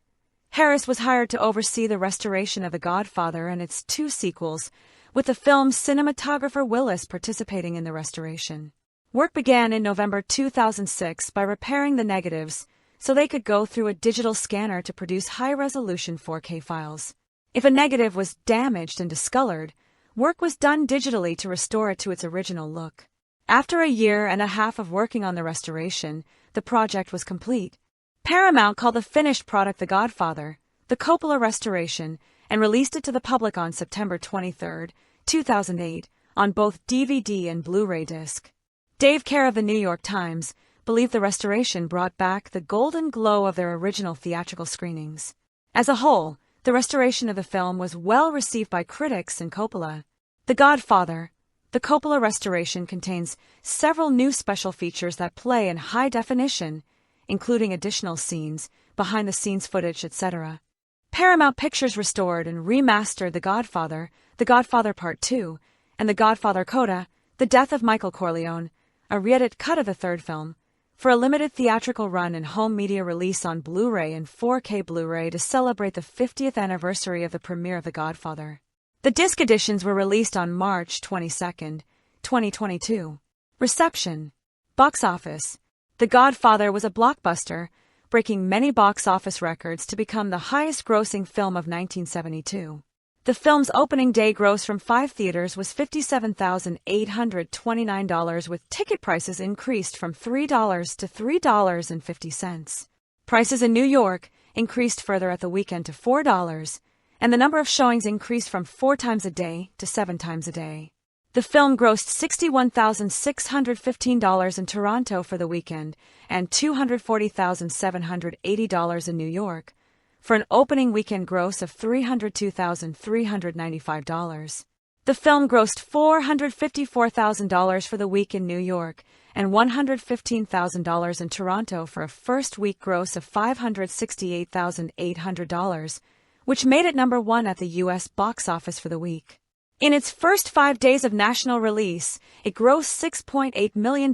Speaker 1: Harris was hired to oversee the restoration of The Godfather and its 2 sequels, with the film's cinematographer Willis participating in the restoration. Work began in November 2006 by repairing the negatives, so they could go through a digital scanner to produce high-resolution 4K files. If a negative was damaged and discolored, work was done digitally to restore it to its original look. After a year and a half of working on the restoration, the project was complete. Paramount called the finished product The Godfather, the Coppola restoration, and released it to the public on September 23, 2008, on both DVD and Blu-ray disc. Dave Kerr of the New York Times believed the restoration brought back the golden glow of their original theatrical screenings. As a whole, the restoration of the film was well received by critics and Coppola. The Godfather, The Coppola restoration contains several new special features that play in high definition, including additional scenes, behind-the-scenes footage, etc. Paramount Pictures restored and remastered The Godfather Part 2, and The Godfather Coda, The Death of Michael Corleone, a re-edit cut of the third film, for a limited theatrical run and home media release on Blu-ray and 4K Blu-ray to celebrate the 50th anniversary of the premiere of The Godfather. The disc editions were released on March 22, 2022. Reception. Box office. The Godfather was a blockbuster, breaking many box office records to become the highest-grossing film of 1972. The film's opening day gross from 5 theaters was $57,829, with ticket prices increased from $3 to $3.50. Prices in New York increased further at the weekend to $4, and the number of showings increased from 4 times a day to 7 times a day. The film grossed $61,615 in Toronto for the weekend and $240,780 in New York, for an opening weekend gross of $302,395. The film grossed $454,000 for the week in New York and $115,000 in Toronto for a first-week gross of $568,800, which made it number 1 at the U.S. box office for the week. In its first 5 days of national release, it grossed $6.8 million,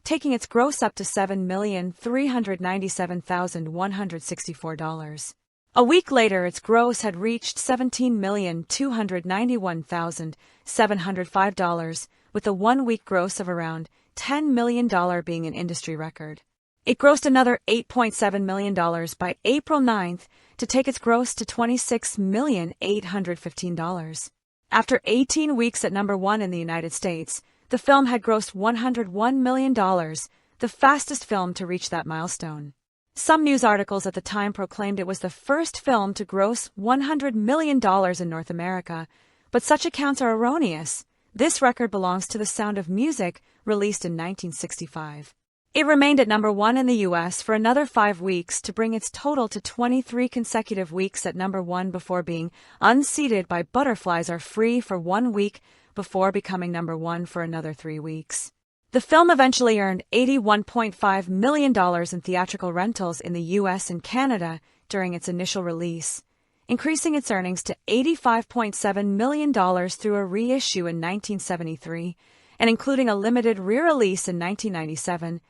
Speaker 1: taking its gross up to $7,397,164. A week later, its gross had reached $17,291,705, with a one-week gross of around $10 million being an industry record. It grossed another $8.7 million by April 9th to take its gross to $26,815. After 18 weeks at number 1 in the United States, the film had grossed $101 million, the fastest film to reach that milestone. Some news articles at the time proclaimed it was the first film to gross $100 million in North America, but such accounts are erroneous. This record belongs to The Sound of Music, released in 1965. It remained at number 1 in the U.S. for another 5 weeks to bring its total to 23 consecutive weeks at number 1 before being unseated by Butterflies Are Free for 1 week before becoming number 1 for another 3 weeks. The film eventually earned $81.5 million in theatrical rentals in the U.S. and Canada during its initial release, increasing its earnings to $85.7 million through a reissue in 1973, and including a limited re-release in 1997.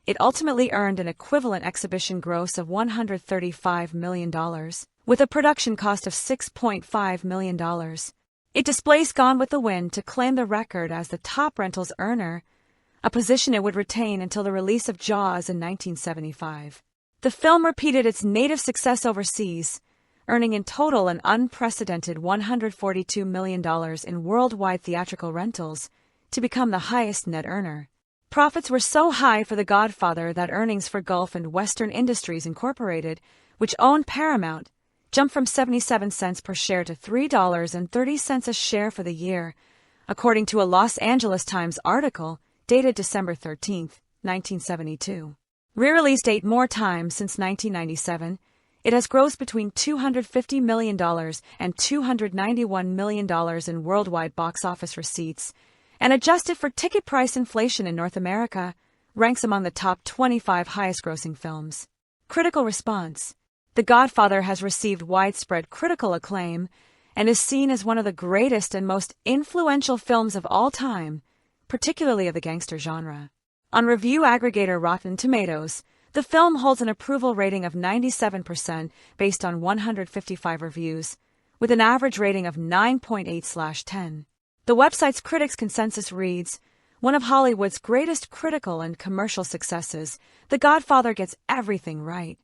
Speaker 1: It ultimately earned an equivalent exhibition gross of $135 million, with a production cost of $6.5 million. It displaced Gone with the Wind to claim the record as the top rentals earner, a position it would retain until the release of Jaws in 1975. The film repeated its native success overseas, earning in total an unprecedented $142 million in worldwide theatrical rentals to become the highest net earner. Profits were so high for The Godfather that earnings for Gulf and Western Industries Incorporated, which owned Paramount, jumped from 77 cents per share to $3.30 a share for the year, according to a Los Angeles Times article dated December 13, 1972. Re-released 8 more times since 1997, it has grossed between $250 million and $291 million in worldwide box office receipts, and adjusted for ticket price inflation in North America, ranks among the top 25 highest-grossing films. Critical response. The Godfather has received widespread critical acclaim and is seen as one of the greatest and most influential films of all time, particularly of the gangster genre. On review aggregator Rotten Tomatoes, the film holds an approval rating of 97% based on 155 reviews, with an average rating of 9.8/10. The website's critics' consensus reads, "One of Hollywood's greatest critical and commercial successes, The Godfather gets everything right.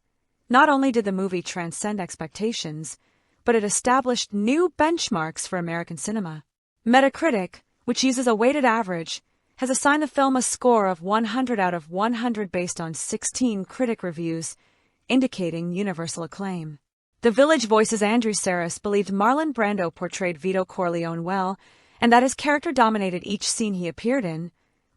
Speaker 1: Not only did the movie transcend expectations, but it established new benchmarks for American cinema." Metacritic, which uses a weighted average, has assigned the film a score of 100 out of 100 based on 16 critic reviews, indicating universal acclaim. The Village Voice's Andrew Sarris believed Marlon Brando portrayed Vito Corleone well, and that his character dominated each scene he appeared in,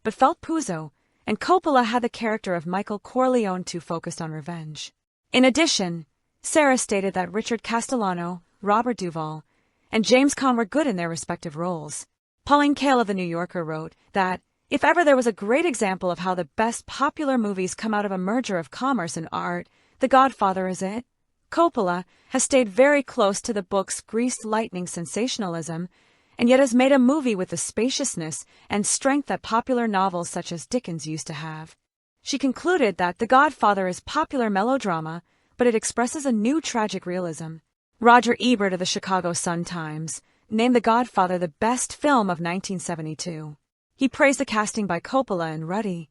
Speaker 1: but felt Puzo and Coppola had the character of Michael Corleone too focused on revenge. In addition, Sarris stated that Richard Castellano, Robert Duvall, and James Caan were good in their respective roles. Pauline Kael of The New Yorker wrote that, if ever there was a great example of how the best popular movies come out of a merger of commerce and art, The Godfather is it. Coppola has stayed very close to the book's greased lightning sensationalism, and yet has made a movie with the spaciousness and strength that popular novels such as Dickens used to have. She concluded that The Godfather is popular melodrama, but it expresses a new tragic realism. Roger Ebert of the Chicago Sun-Times named The Godfather the best film of 1972. He praised the casting by Coppola and Ruddy.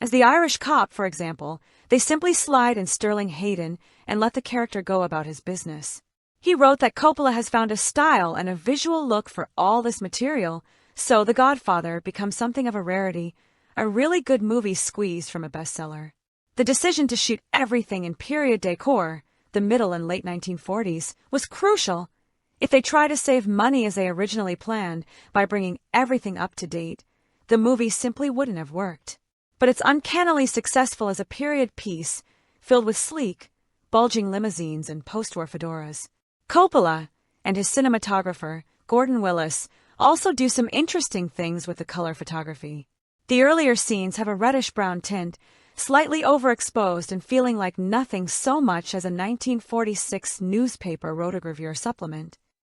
Speaker 1: As the Irish cop, for example, they simply slide in Sterling Hayden and let the character go about his business. He wrote that Coppola has found a style and a visual look for all this material, so The Godfather becomes something of a rarity, a really good movie squeezed from a bestseller. The decision to shoot everything in period decor, the middle and late 1940s, was crucial. If they tried to save money as they originally planned by bringing everything up to date, the movie simply wouldn't have worked. But it's uncannily successful as a period piece, filled with sleek, bulging limousines and post-war fedoras. Coppola and his cinematographer, Gordon Willis, also do some interesting things with the color photography. The earlier scenes have a reddish-brown tint, slightly overexposed and feeling like nothing so much as a 1946 newspaper rotogravure supplement.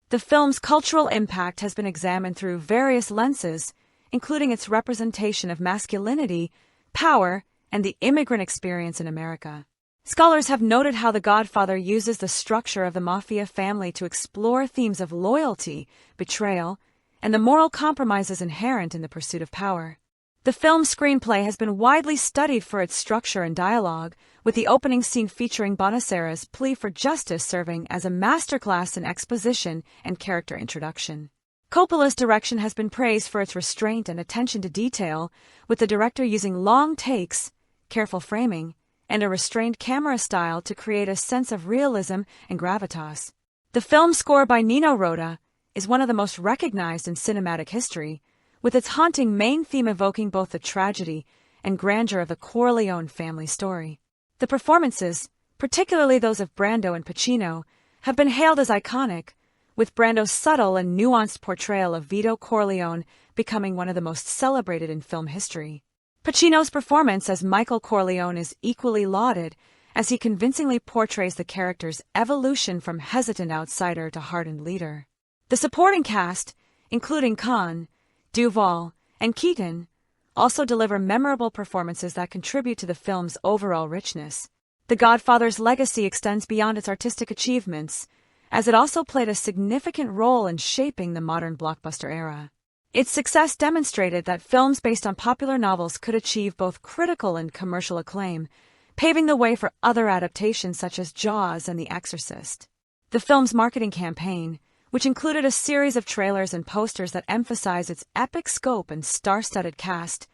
Speaker 1: The film's cultural impact has been examined through various lenses, including its representation of masculinity, power, and the immigrant experience in America. Scholars have noted how The Godfather uses the structure of the Mafia family to explore themes of loyalty, betrayal, and the moral compromises inherent in the pursuit of power. The film's screenplay has been widely studied for its structure and dialogue, with the opening scene featuring Bonasera's plea for justice serving as a masterclass in exposition and character introduction. Coppola's direction has been praised for its restraint and attention to detail, with the director using long takes, careful framing, and a restrained camera style to create a sense of realism and gravitas. The film score by Nino Rota is one of the most recognized in cinematic history, with its haunting main theme evoking both the tragedy and grandeur of the Corleone family story. The performances, particularly those of Brando and Pacino, have been hailed as iconic, with Brando's subtle and nuanced portrayal of Vito Corleone becoming one of the most celebrated in film history. Pacino's performance as Michael Corleone is equally lauded, as he convincingly portrays the character's evolution from hesitant outsider to hardened leader. The supporting cast, including Caan, Duvall, and Keaton, also deliver memorable performances that contribute to the film's overall richness. The Godfather's legacy extends beyond its artistic achievements, as it also played a significant role in shaping the modern blockbuster era. Its success demonstrated that films based on popular novels could achieve both critical and commercial acclaim, paving the way for other adaptations such as Jaws and The Exorcist. The film's marketing campaign, which included a series of trailers and posters that emphasized its epic scope and star-studded cast,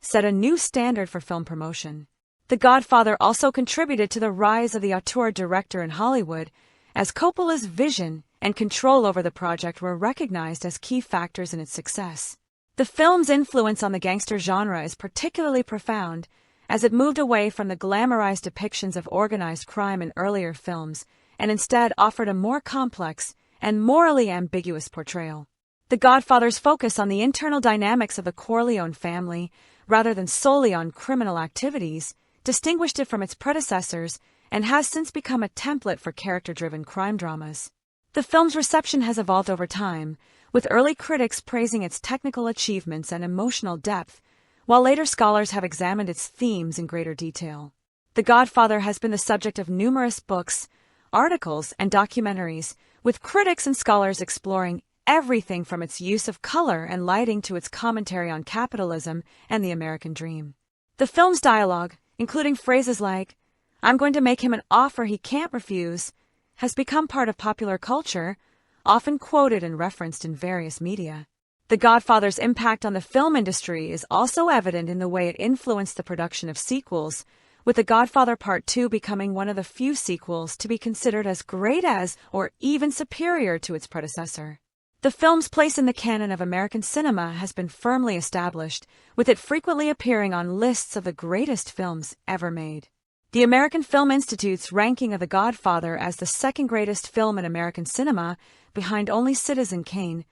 Speaker 1: set a new standard for film promotion. The Godfather also contributed to the rise of the auteur director in Hollywood, as Coppola's vision and control over the project were recognized as key factors in its success. The film's influence on the gangster genre is particularly profound, as it moved away from the glamorized depictions of organized crime in earlier films and instead offered a more complex and morally ambiguous portrayal. The Godfather's focus on the internal dynamics of the Corleone family, rather than solely on criminal activities, distinguished it from its predecessors and has since become a template for character-driven crime dramas. The film's reception has evolved over time, with early critics praising its technical achievements and emotional depth, while later scholars have examined its themes in greater detail. The Godfather has been the subject of numerous books, articles, and documentaries, with critics and scholars exploring everything from its use of color and lighting to its commentary on capitalism and the American dream. The film's dialogue, including phrases like, "I'm going to make him an offer he can't refuse," has become part of popular culture, often quoted and referenced in various media. The Godfather's impact on the film industry is also evident in the way it influenced the production of sequels, with The Godfather Part 2 becoming one of the few sequels to be considered as great as or even superior to its predecessor. The film's place in the canon of American cinema has been firmly established, with it frequently appearing on lists of the greatest films ever made. The American Film Institute's ranking of The Godfather as the second greatest film in American cinema, behind only Citizen Kane,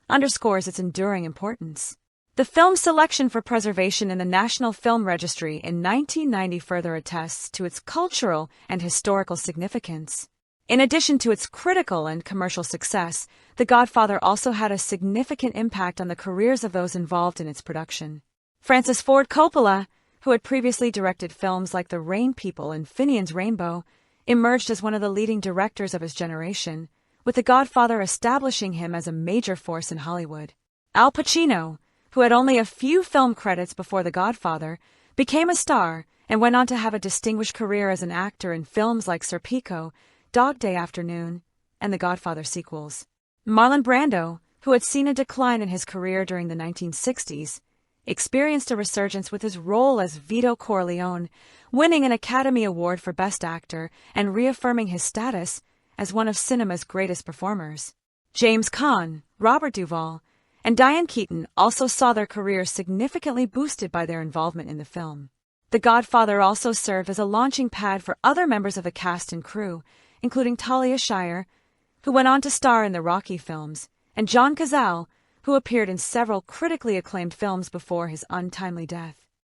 Speaker 1: underscores its enduring importance. The film's selection for preservation in the National Film Registry in 1990 further attests to its cultural and historical significance. In addition to its critical and commercial success, The Godfather also had a significant impact on the careers of those involved in its production. Francis Ford Coppola, who had previously directed films like The Rain People and Finian's Rainbow, emerged as one of the leading directors of his generation, with The Godfather establishing him as a major force in Hollywood. Al Pacino, who had only a few film credits before The Godfather, became a star and went on to have a distinguished career as an actor in films like Serpico, Dog Day Afternoon, and The Godfather sequels. Marlon Brando, who had seen a decline in his career during the 1960s, experienced a resurgence with his role as Vito Corleone, winning an Academy Award for Best Actor and reaffirming his status as one of cinema's greatest performers. James Caan, Robert Duvall, and Diane Keaton also saw their careers significantly boosted by their involvement in the film. The Godfather also served as a launching pad for other members of the cast and crew, including Talia Shire, who went on to star in the Rocky films, and John Cazale, who appeared in several critically acclaimed films before his untimely death.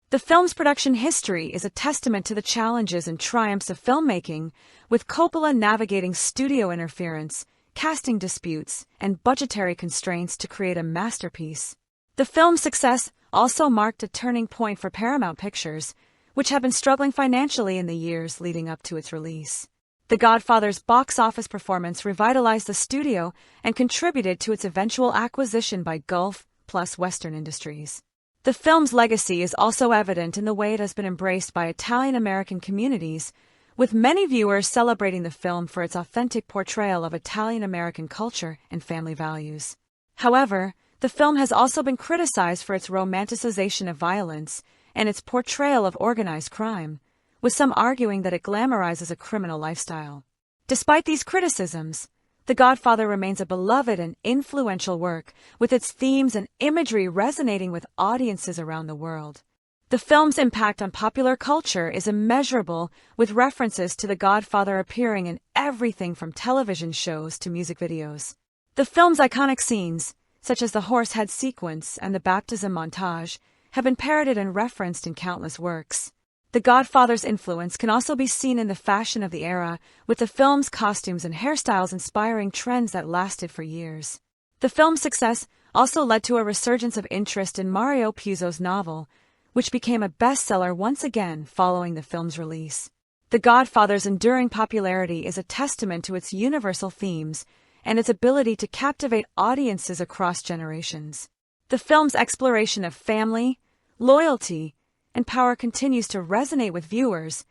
Speaker 1: The film's production history is a testament to the challenges and triumphs of filmmaking, with Coppola navigating studio interference, casting disputes, and budgetary constraints to create a masterpiece. The film's success also marked a turning point for Paramount Pictures, which had been struggling financially in the years leading up to its release. The Godfather's box office performance revitalized the studio and contributed to its eventual acquisition by Gulf plus Western Industries. The film's legacy is also evident in the way it has been embraced by Italian-American communities, with many viewers celebrating the film for its authentic portrayal of Italian-American culture and family values. However, the film has also been criticized for its romanticization of violence and its portrayal of organized crime, with some arguing that it glamorizes a criminal lifestyle. Despite these criticisms, The Godfather remains a beloved and influential work, with its themes and imagery resonating with audiences around the world. The film's impact on popular culture is immeasurable, with references to The Godfather appearing in everything from television shows to music videos. The film's iconic scenes, such as the horsehead sequence and the baptism montage, have been parodied and referenced in countless works. The Godfather's influence can also be seen in the fashion of the era, with the film's costumes and hairstyles inspiring trends that lasted for years. The film's success also led to a resurgence of interest in Mario Puzo's novel, which became a bestseller once again following the film's release. The Godfather's enduring popularity is a testament to its universal themes and its ability to captivate audiences across generations. The film's exploration of family, loyalty, and power continues to resonate with viewers,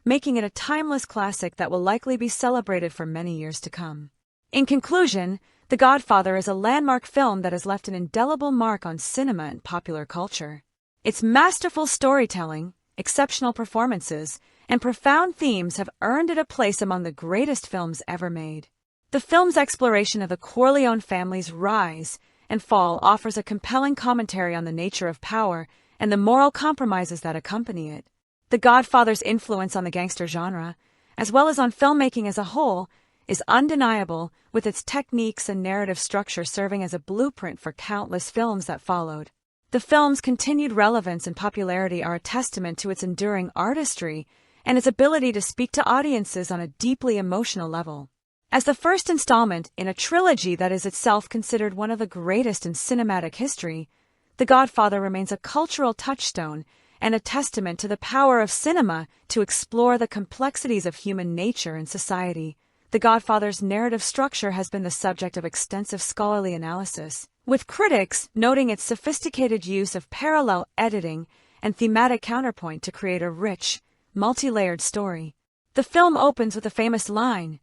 Speaker 1: making it a timeless classic that will likely be celebrated for many years to come. In conclusion, The Godfather is a landmark film that has left an indelible mark on cinema and popular culture. Its masterful storytelling, exceptional performances, and profound themes have earned it a place among the greatest films ever made. The film's exploration of the Corleone family's rise and fall offers a compelling commentary on the nature of power and the moral compromises that accompany it. The Godfather's influence on the gangster genre, as well as on filmmaking as a whole, is undeniable, with its techniques and narrative structure serving as a blueprint for countless films that followed. The film's continued relevance and popularity are a testament to its enduring artistry and its ability to speak to audiences on a deeply emotional level. As the first installment in a trilogy that is itself considered one of the greatest in cinematic history, The Godfather remains a cultural touchstone and a testament to the power of cinema to explore the complexities of human nature and society. The Godfather's narrative structure has been the subject of extensive scholarly analysis, with critics noting its sophisticated use of parallel editing and thematic counterpoint to create a rich, multi-layered story. The film opens with the famous line,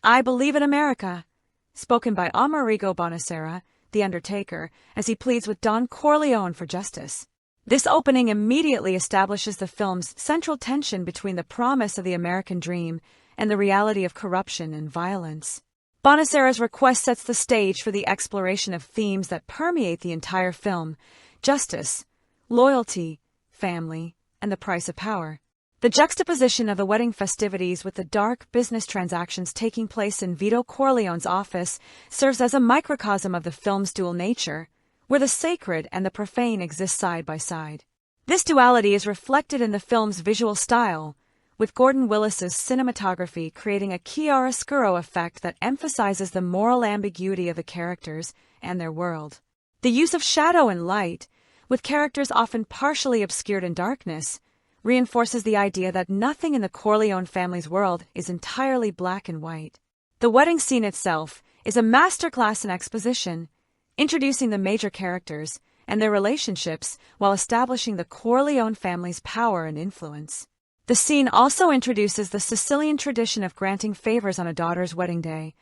Speaker 1: "I believe in America," spoken by Amerigo Bonacera, the Undertaker, as he pleads with Don Corleone for justice. This opening immediately establishes the film's central tension between the promise of the American dream and the reality of corruption and violence. Bonacera's request sets the stage for the exploration of themes that permeate the entire film: justice, loyalty, family, and the price of power. The juxtaposition of the wedding festivities with the dark business transactions taking place in Vito Corleone's office serves as a microcosm of the film's dual nature, where the sacred and the profane exist side by side. This duality is reflected in the film's visual style, with Gordon Willis's cinematography creating a chiaroscuro effect that emphasizes the moral ambiguity of the characters and their world. The use of shadow and light, with characters often partially obscured in darkness, reinforces the idea that nothing in the Corleone family's world is entirely black and white. The wedding scene itself is a masterclass in exposition, introducing the major characters and their relationships while establishing the Corleone family's power and influence. The scene also introduces the Sicilian tradition of granting favors on a daughter's wedding day,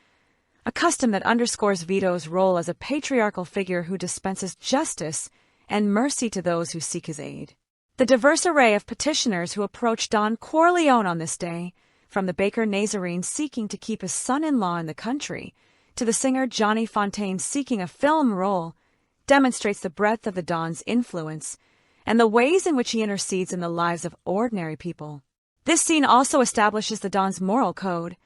Speaker 1: a custom that underscores Vito's role as a patriarchal figure who dispenses justice and mercy to those who seek his aid. The diverse array of petitioners who approach Don Corleone on this day, from the baker Nazarene seeking to keep his son-in-law in the country, to the singer Johnny Fontaine seeking a film role, demonstrates the breadth of the Don's influence and the ways in which he intercedes in the lives of ordinary people. This scene also establishes the Don's moral code,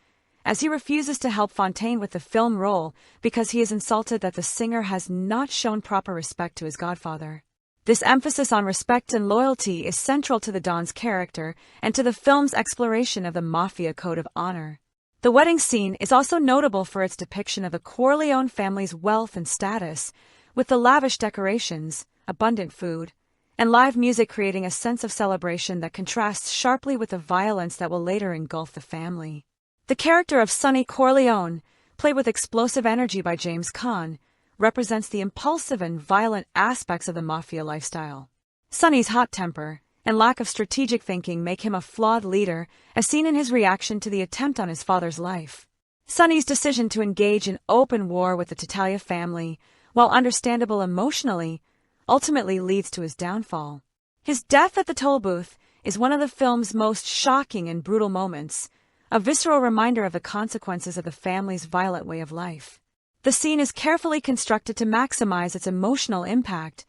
Speaker 1: as he refuses to help Fontaine with the film role because he is insulted that the singer has not shown proper respect to his godfather. This emphasis on respect and loyalty is central to the Don's character and to the film's exploration of the Mafia code of honor. The wedding scene is also notable for its depiction of the Corleone family's wealth and status, with the lavish decorations, abundant food, and live music creating a sense of celebration that contrasts sharply with the violence that will later engulf the family. The character of Sonny Corleone, played with explosive energy by James Caan, represents the impulsive and violent aspects of the Mafia lifestyle. Sonny's hot temper and lack of strategic thinking make him a flawed leader, as seen in his reaction to the attempt on his father's life. Sonny's decision to engage in open war with the Tattaglia family, while understandable emotionally, ultimately leads to his downfall. His death at the toll booth is one of the film's most shocking and brutal moments, a visceral reminder of the consequences of the family's violent way of life. The scene is carefully constructed to maximize its emotional impact,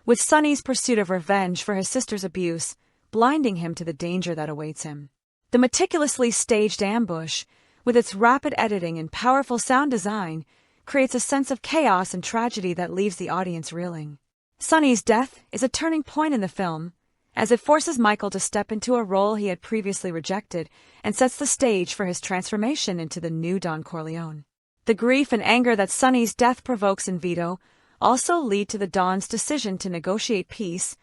Speaker 1: with Sonny's pursuit of revenge for his sister's abuse blinding him to the danger that awaits him. The meticulously staged ambush, with its rapid editing and powerful sound design, creates a sense of chaos and tragedy that leaves the audience reeling. Sonny's death is a turning point in the film, as it forces Michael to step into a role he had previously rejected and sets the stage for his transformation into the new Don Corleone. The grief and anger that Sonny's death provokes in Vito also lead to the Don's decision to negotiate peace,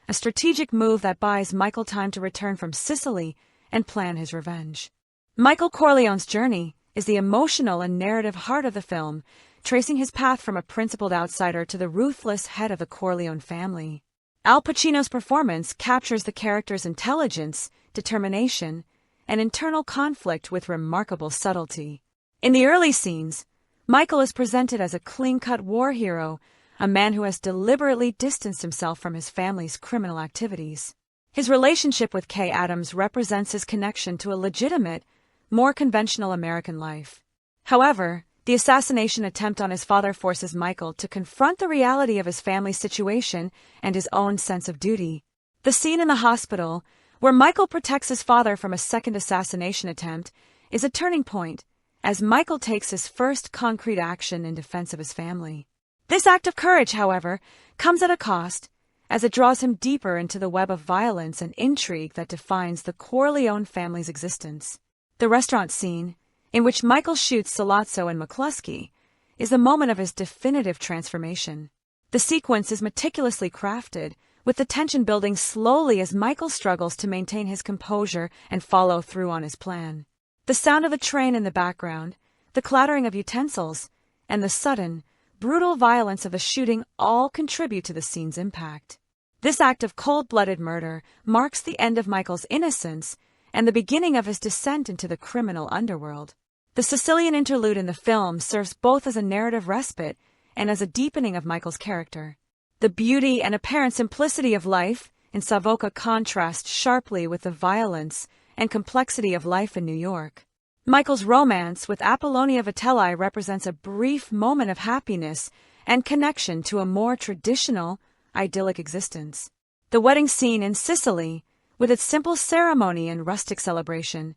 Speaker 1: a strategic move that buys Michael time to return from Sicily and plan his revenge. Michael Corleone's journey is the emotional and narrative heart of the film, tracing his path from a principled outsider to the ruthless head of the Corleone family. Al Pacino's performance captures the character's intelligence, determination, and internal conflict with remarkable subtlety. In the early scenes, Michael is presented as a clean-cut war hero, a man who has deliberately distanced himself from his family's criminal activities. His relationship with Kay Adams represents his connection to a legitimate, more conventional American life. However, the assassination attempt on his father forces Michael to confront the reality of his family's situation and his own sense of duty. The scene in the hospital, where Michael protects his father from a second assassination attempt, is a turning point, as Michael takes his first concrete action in defense of his family. This act of courage, however, comes at a cost, as it draws him deeper into the web of violence and intrigue that defines the Corleone family's existence. The restaurant scene, in which Michael shoots Sollozzo and McCluskey, is the moment of his definitive transformation. The sequence is meticulously crafted, with the tension building slowly as Michael struggles to maintain his composure and follow through on his plan. The sound of the train in the background, the clattering of utensils, and the sudden, brutal violence of the shooting all contribute to the scene's impact. This act of cold-blooded murder marks the end of Michael's innocence and the beginning of his descent into the criminal underworld. The Sicilian interlude in the film serves both as a narrative respite and as a deepening of Michael's character. The beauty and apparent simplicity of life in Savoca contrast sharply with the violence and complexity of life in New York. Michael's romance with Apollonia Vitelli represents a brief moment of happiness and connection to a more traditional, idyllic existence. The wedding scene in Sicily, with its simple ceremony and rustic celebration,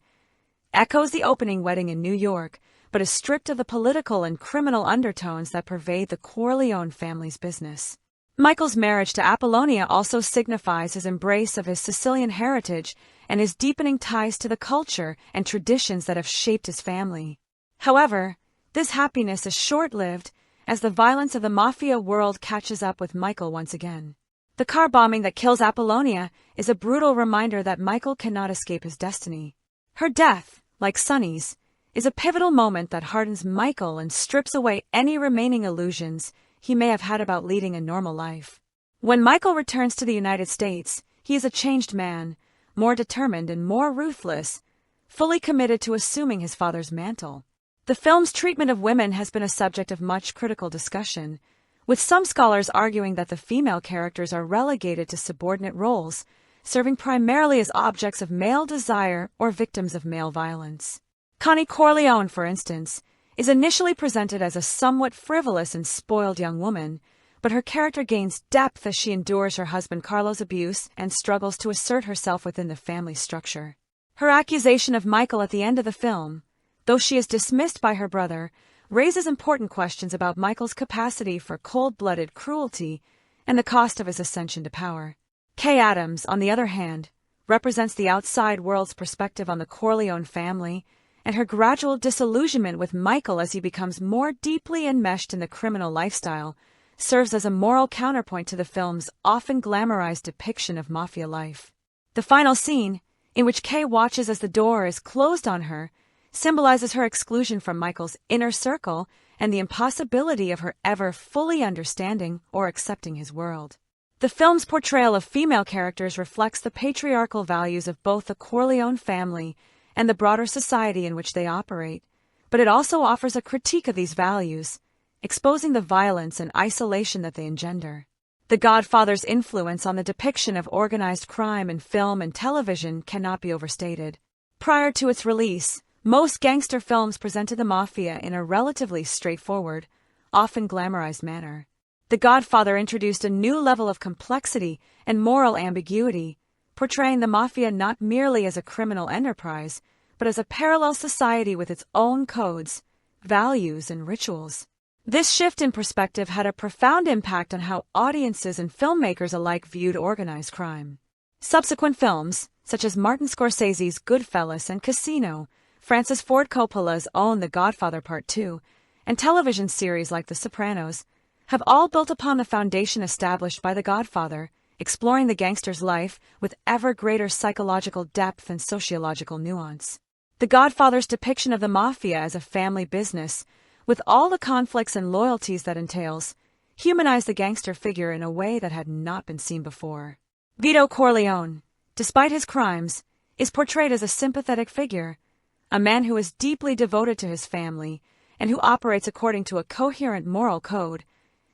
Speaker 1: echoes the opening wedding in New York, but is stripped of the political and criminal undertones that pervade the Corleone family's business. Michael's marriage to Apollonia also signifies his embrace of his Sicilian heritage and his deepening ties to the culture and traditions that have shaped his family. However, this happiness is short-lived as the violence of the Mafia world catches up with Michael once again. The car bombing that kills Apollonia is a brutal reminder that Michael cannot escape his destiny. Her death, like Sonny's, is a pivotal moment that hardens Michael and strips away any remaining illusions he may have had about leading a normal life. When Michael returns to the United States, he is a changed man, more determined and more ruthless, fully committed to assuming his father's mantle. The film's treatment of women has been a subject of much critical discussion, with some scholars arguing that the female characters are relegated to subordinate roles, serving primarily as objects of male desire or victims of male violence. Connie Corleone, for instance, is initially presented as a somewhat frivolous and spoiled young woman, but her character gains depth as she endures her husband Carlo's abuse and struggles to assert herself within the family structure. Her accusation of Michael at the end of the film, though she is dismissed by her brother, raises important questions about Michael's capacity for cold-blooded cruelty and the cost of his ascension to power. Kay Adams, on the other hand, represents the outside world's perspective on the Corleone family and her gradual disillusionment with Michael as he becomes more deeply enmeshed in the criminal lifestyle, serves as a moral counterpoint to the film's often glamorized depiction of mafia life. The final scene, in which Kay watches as the door is closed on her, symbolizes her exclusion from Michael's inner circle and the impossibility of her ever fully understanding or accepting his world. The film's portrayal of female characters reflects the patriarchal values of both the Corleone family and the broader society in which they operate, but it also offers a critique of these values, exposing the violence and isolation that they engender. The Godfather's influence on the depiction of organized crime in film and television cannot be overstated. Prior to its release, most gangster films presented the Mafia in a relatively straightforward, often glamorized manner. The Godfather introduced a new level of complexity and moral ambiguity, portraying the Mafia not merely as a criminal enterprise, but as a parallel society with its own codes, values, and rituals. This shift in perspective had a profound impact on how audiences and filmmakers alike viewed organized crime. Subsequent films, such as Martin Scorsese's Goodfellas and Casino, Francis Ford Coppola's own The Godfather Part II, and television series like The Sopranos, have all built upon the foundation established by The Godfather, exploring the gangster's life with ever greater psychological depth and sociological nuance. The Godfather's depiction of the Mafia as a family business, with all the conflicts and loyalties that entails, humanized the gangster figure in a way that had not been seen before. Vito Corleone, despite his crimes, is portrayed as a sympathetic figure, a man who is deeply devoted to his family and who operates according to a coherent moral code,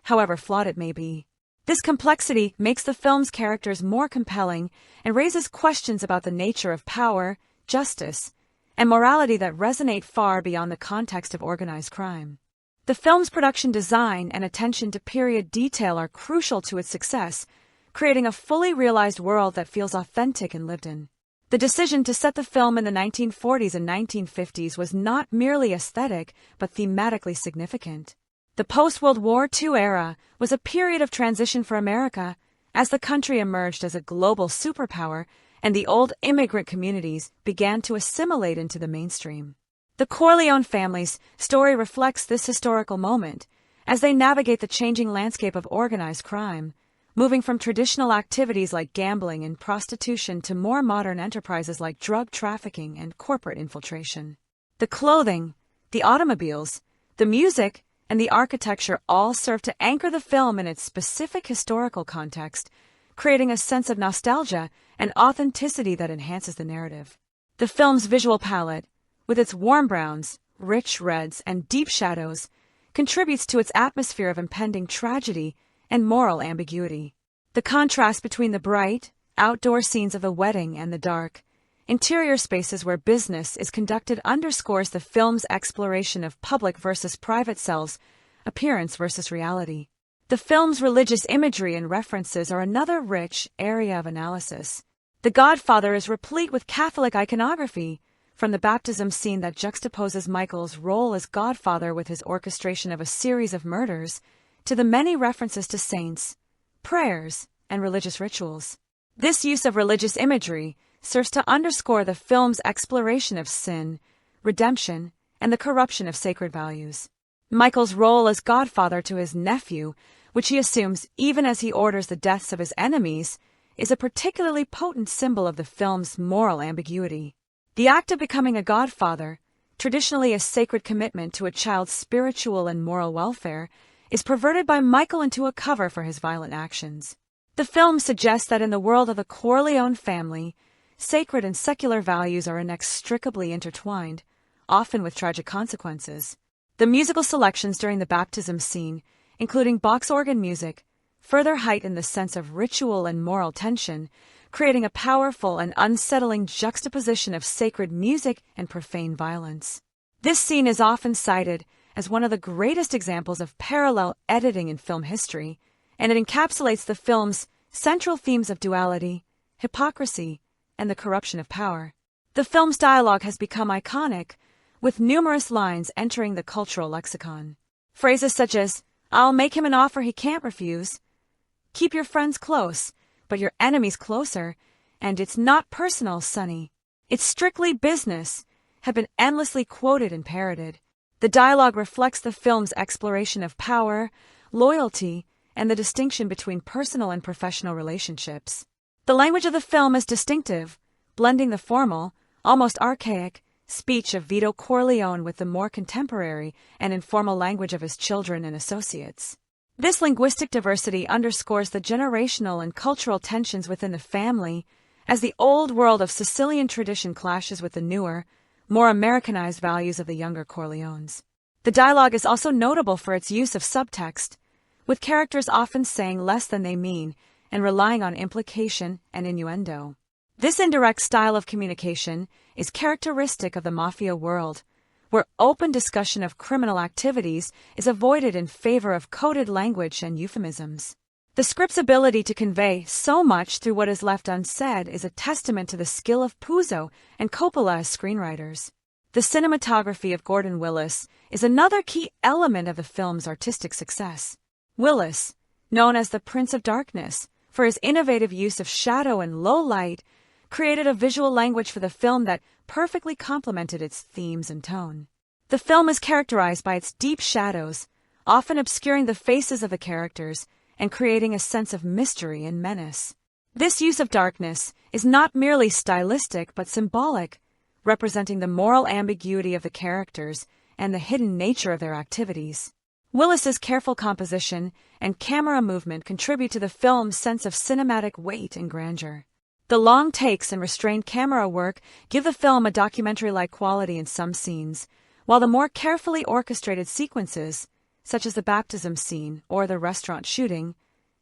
Speaker 1: however flawed it may be. This complexity makes the film's characters more compelling and raises questions about the nature of power, justice, and morality that resonate far beyond the context of organized crime. The film's production design and attention to period detail are crucial to its success, creating a fully realized world that feels authentic and lived in. The decision to set the film in the 1940s and 1950s was not merely aesthetic, but thematically significant. The post-World War II era was a period of transition for America, as the country emerged as a global superpower and the old immigrant communities began to assimilate into the mainstream. The Corleone family's story reflects this historical moment, as they navigate the changing landscape of organized crime, moving from traditional activities like gambling and prostitution to more modern enterprises like drug trafficking and corporate infiltration. The clothing, the automobiles, the music, and the architecture all serve to anchor the film in its specific historical context, creating a sense of nostalgia and authenticity that enhances the narrative. The film's visual palette, with its warm browns, rich reds, and deep shadows, contributes to its atmosphere of impending tragedy and moral ambiguity. The contrast between the bright, outdoor scenes of a wedding and the dark, interior spaces where business is conducted underscores the film's exploration of public versus private selves, appearance versus reality. The film's religious imagery and references are another rich area of analysis. The Godfather is replete with Catholic iconography, from the baptism scene that juxtaposes Michael's role as Godfather with his orchestration of a series of murders, to the many references to saints, prayers, and religious rituals. This use of religious imagery serves to underscore the film's exploration of sin, redemption, and the corruption of sacred values. Michael's role as Godfather to his nephew, which he assumes even as he orders the deaths of his enemies, is a particularly potent symbol of the film's moral ambiguity. The act of becoming a godfather, traditionally a sacred commitment to a child's spiritual and moral welfare, is perverted by Michael into a cover for his violent actions. The film suggests that in the world of the Corleone family, sacred and secular values are inextricably intertwined, often with tragic consequences. The musical selections during the baptism scene, including box organ music, further heighten the sense of ritual and moral tension, creating a powerful and unsettling juxtaposition of sacred music and profane violence. This scene is often cited as one of the greatest examples of parallel editing in film history, and it encapsulates the film's central themes of duality, hypocrisy, and the corruption of power. The film's dialogue has become iconic, with numerous lines entering the cultural lexicon. Phrases such as, "I'll make him an offer he can't refuse," "Keep your friends close, but your enemies closer," and "It's not personal, Sonny. It's strictly business," have been endlessly quoted and parroted. The dialogue reflects the film's exploration of power, loyalty, and the distinction between personal and professional relationships. The language of the film is distinctive, blending the formal, almost archaic, speech of Vito Corleone with the more contemporary and informal language of his children and associates. This linguistic diversity underscores the generational and cultural tensions within the family, as the old world of Sicilian tradition clashes with the newer, more Americanized values of the younger Corleones. The dialogue is also notable for its use of subtext, with characters often saying less than they mean and relying on implication and innuendo. This indirect style of communication is characteristic of the Mafia world, where open discussion of criminal activities is avoided in favor of coded language and euphemisms. The script's ability to convey so much through what is left unsaid is a testament to the skill of Puzo and Coppola as screenwriters. The cinematography of Gordon Willis is another key element of the film's artistic success. Willis, known as the Prince of Darkness for his innovative use of shadow and low light, created a visual language for the film that perfectly complemented its themes and tone. The film is characterized by its deep shadows, often obscuring the faces of the characters and creating a sense of mystery and menace. This use of darkness is not merely stylistic but symbolic, representing the moral ambiguity of the characters and the hidden nature of their activities. Willis's careful composition and camera movement contribute to the film's sense of cinematic weight and grandeur. The long takes and restrained camera work give the film a documentary-like quality in some scenes, while the more carefully orchestrated sequences, such as the baptism scene or the restaurant shooting,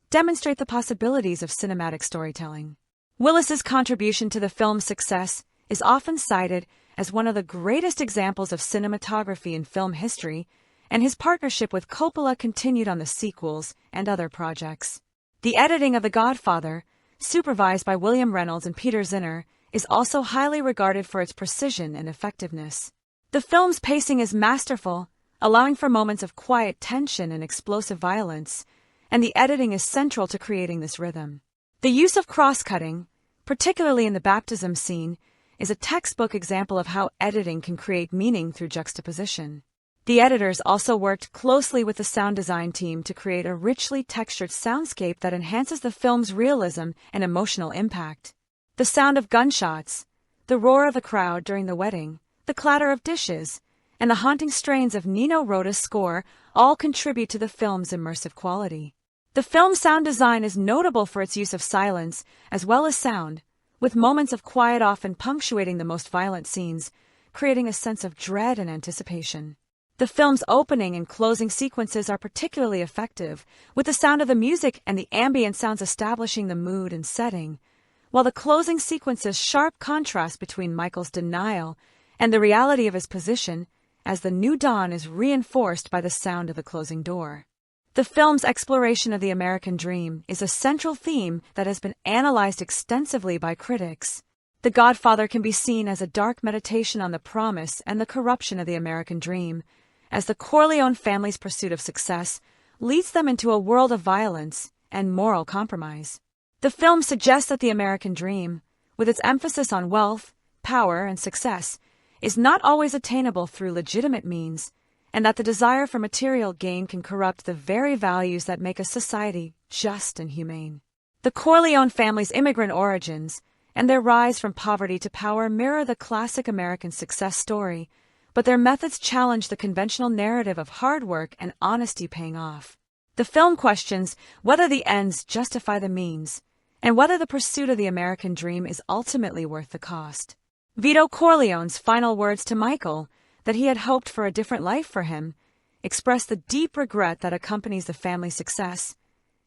Speaker 1: demonstrate the possibilities of cinematic storytelling. Willis's contribution to the film's success is often cited as one of the greatest examples of cinematography in film history, and his partnership with Coppola continued on the sequels and other projects. The editing of The Godfather, supervised by William Reynolds and Peter Zinner, is also highly regarded for its precision and effectiveness. The film's pacing is masterful, allowing for moments of quiet tension and explosive violence, and the editing is central to creating this rhythm. The use of cross-cutting, particularly in the baptism scene, is a textbook example of how editing can create meaning through juxtaposition. The editors also worked closely with the sound design team to create a richly textured soundscape that enhances the film's realism and emotional impact. The sound of gunshots, the roar of the crowd during the wedding, the clatter of dishes, and the haunting strains of Nino Rota's score all contribute to the film's immersive quality. The film's sound design is notable for its use of silence as well as sound, with moments of quiet often punctuating the most violent scenes, creating a sense of dread and anticipation. The film's opening and closing sequences are particularly effective, with the sound of the music and the ambient sounds establishing the mood and setting, while the closing sequences sharp contrast between Michael's denial and the reality of his position as the new dawn is reinforced by the sound of the closing door. The film's exploration of the American dream is a central theme that has been analyzed extensively by critics. The Godfather can be seen as a dark meditation on the promise and the corruption of the American dream, as the Corleone family's pursuit of success leads them into a world of violence and moral compromise. The film suggests that the American dream, with its emphasis on wealth, power, and success, is not always attainable through legitimate means, and that the desire for material gain can corrupt the very values that make a society just and humane. The Corleone family's immigrant origins and their rise from poverty to power mirror the classic American success story, but their methods challenge the conventional narrative of hard work and honesty paying off. The film questions whether the ends justify the means, and whether the pursuit of the American dream is ultimately worth the cost. Vito Corleone's final words to Michael, that he had hoped for a different life for him, express the deep regret that accompanies the family's success,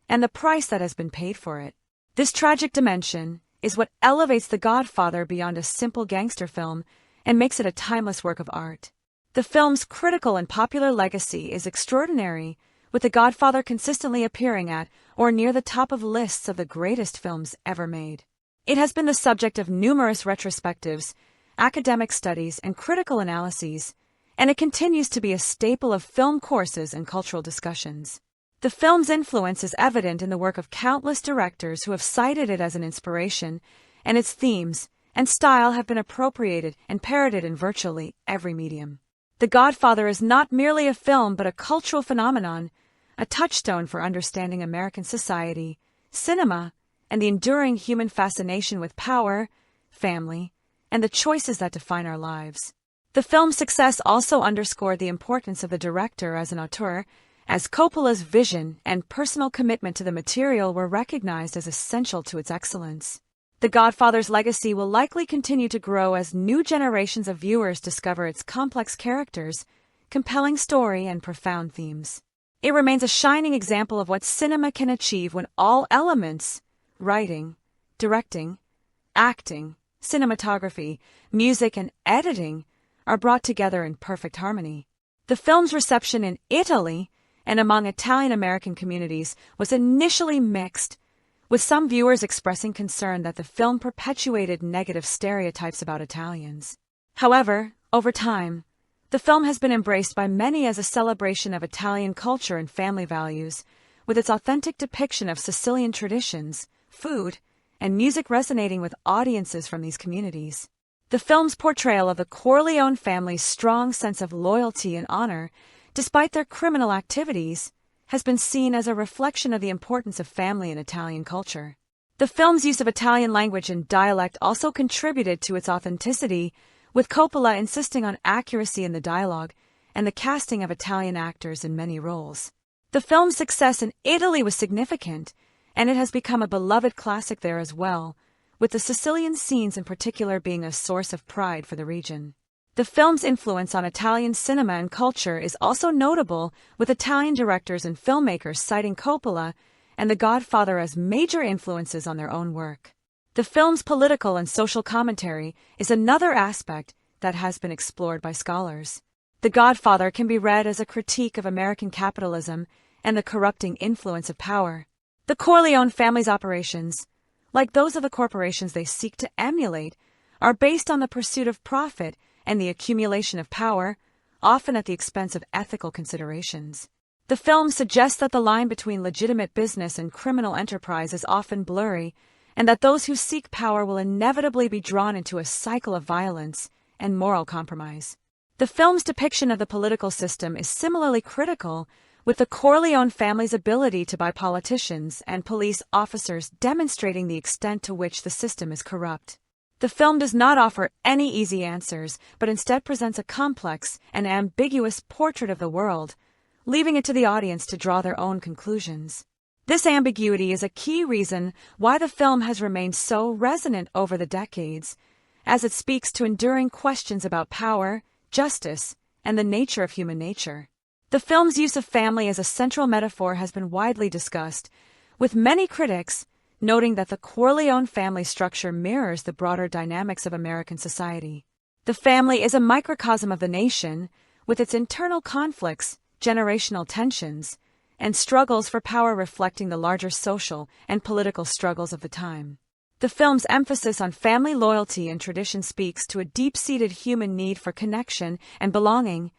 Speaker 1: and the price that has been paid for it. This tragic dimension is what elevates The Godfather beyond a simple gangster film and makes it a timeless work of art. The film's critical and popular legacy is extraordinary, with The Godfather consistently appearing at or near the top of lists of the greatest films ever made. It has been the subject of numerous retrospectives, academic studies, and critical analyses, and it continues to be a staple of film courses and cultural discussions. The film's influence is evident in the work of countless directors who have cited it as an inspiration, and its themes and style have been appropriated and parroted in virtually every medium. The Godfather is not merely a film but a cultural phenomenon, a touchstone for understanding American society, cinema, and the enduring human fascination with power, family, and the choices that define our lives. The film's success also underscored the importance of the director as an auteur, as Coppola's vision and personal commitment to the material were recognized as essential to its excellence. The Godfather's legacy will likely continue to grow as new generations of viewers discover its complex characters, compelling story, and profound themes. It remains a shining example of what cinema can achieve when all elements — writing, directing, acting, cinematography, music, and editing — are brought together in perfect harmony. The film's reception in Italy and among Italian-American communities was initially mixed, with some viewers expressing concern that the film perpetuated negative stereotypes about Italians. However, over time, the film has been embraced by many as a celebration of Italian culture and family values, with its authentic depiction of Sicilian traditions, food, and music resonating with audiences from these communities. The film's portrayal of the Corleone family's strong sense of loyalty and honor, despite their criminal activities, has been seen as a reflection of the importance of family in Italian culture. The film's use of Italian language and dialect also contributed to its authenticity, with Coppola insisting on accuracy in the dialogue and the casting of Italian actors in many roles. The film's success in Italy was significant, and it has become a beloved classic there as well, with the Sicilian scenes in particular being a source of pride for the region. The film's influence on Italian cinema and culture is also notable, with Italian directors and filmmakers citing Coppola and The Godfather as major influences on their own work. The film's political and social commentary is another aspect that has been explored by scholars. The Godfather can be read as a critique of American capitalism and the corrupting influence of power. The Corleone family's operations, like those of the corporations they seek to emulate, are based on the pursuit of profit and the accumulation of power, often at the expense of ethical considerations. The film suggests that the line between legitimate business and criminal enterprise is often blurry, and that those who seek power will inevitably be drawn into a cycle of violence and moral compromise. The film's depiction of the political system is similarly critical, with the Corleone family's ability to buy politicians and police officers demonstrating the extent to which the system is corrupt. The film does not offer any easy answers, but instead presents a complex and ambiguous portrait of the world, leaving it to the audience to draw their own conclusions. This ambiguity is a key reason why the film has remained so resonant over the decades, as it speaks to enduring questions about power, justice, and the nature of human nature. The film's use of family as a central metaphor has been widely discussed, with many critics noting that the Corleone family structure mirrors the broader dynamics of American society. The family is a microcosm of the nation, with its internal conflicts, generational tensions, and struggles for power reflecting the larger social and political struggles of the time. The film's emphasis on family loyalty and tradition speaks to a deep-seated human need for connection and belonging,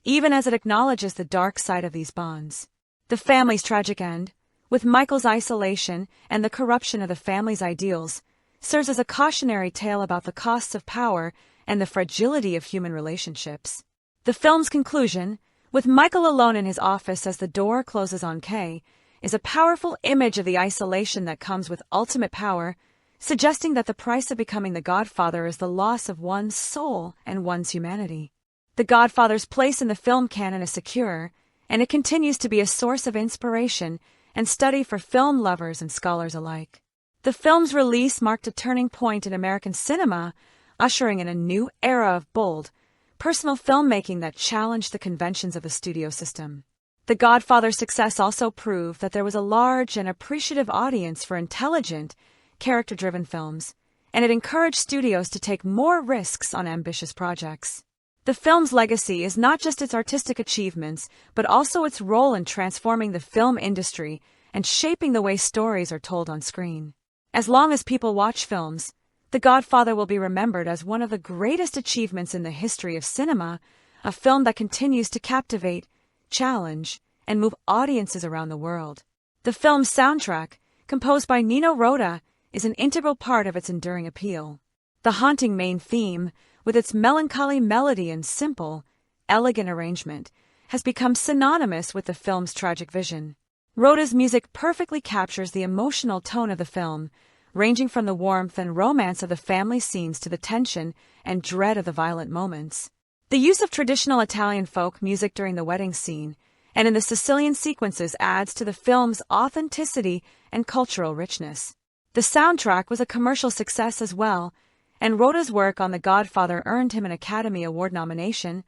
Speaker 1: even as it acknowledges the dark side of these bonds. The family's tragic end, with Michael's isolation and the corruption of the family's ideals, serves as a cautionary tale about the costs of power and the fragility of human relationships. The film's conclusion, with Michael alone in his office as the door closes on Kay, is a powerful image of the isolation that comes with ultimate power, suggesting that the price of becoming the Godfather is the loss of one's soul and one's humanity. The Godfather's place in the film canon is secure, and it continues to be a source of inspiration and study for film lovers and scholars alike. The film's release marked a turning point in American cinema, ushering in a new era of bold, personal filmmaking that challenged the conventions of the studio system. The Godfather's success also proved that there was a large and appreciative audience for intelligent, character-driven films, and it encouraged studios to take more risks on ambitious projects. The film's legacy is not just its artistic achievements, but also its role in transforming the film industry and shaping the way stories are told on screen. As long as people watch films, The Godfather will be remembered as one of the greatest achievements in the history of cinema, a film that continues to captivate, challenge, and move audiences around the world. The film's soundtrack, composed by Nino Rota, is an integral part of its enduring appeal. The haunting main theme, with its melancholy melody and simple, elegant arrangement, has become synonymous with the film's tragic vision. Rota's music perfectly captures the emotional tone of the film, ranging from the warmth and romance of the family scenes to the tension and dread of the violent moments. The use of traditional Italian folk music during the wedding scene and in the Sicilian sequences adds to the film's authenticity and cultural richness. The soundtrack was a commercial success as well, and Rota's work on The Godfather earned him an Academy Award nomination,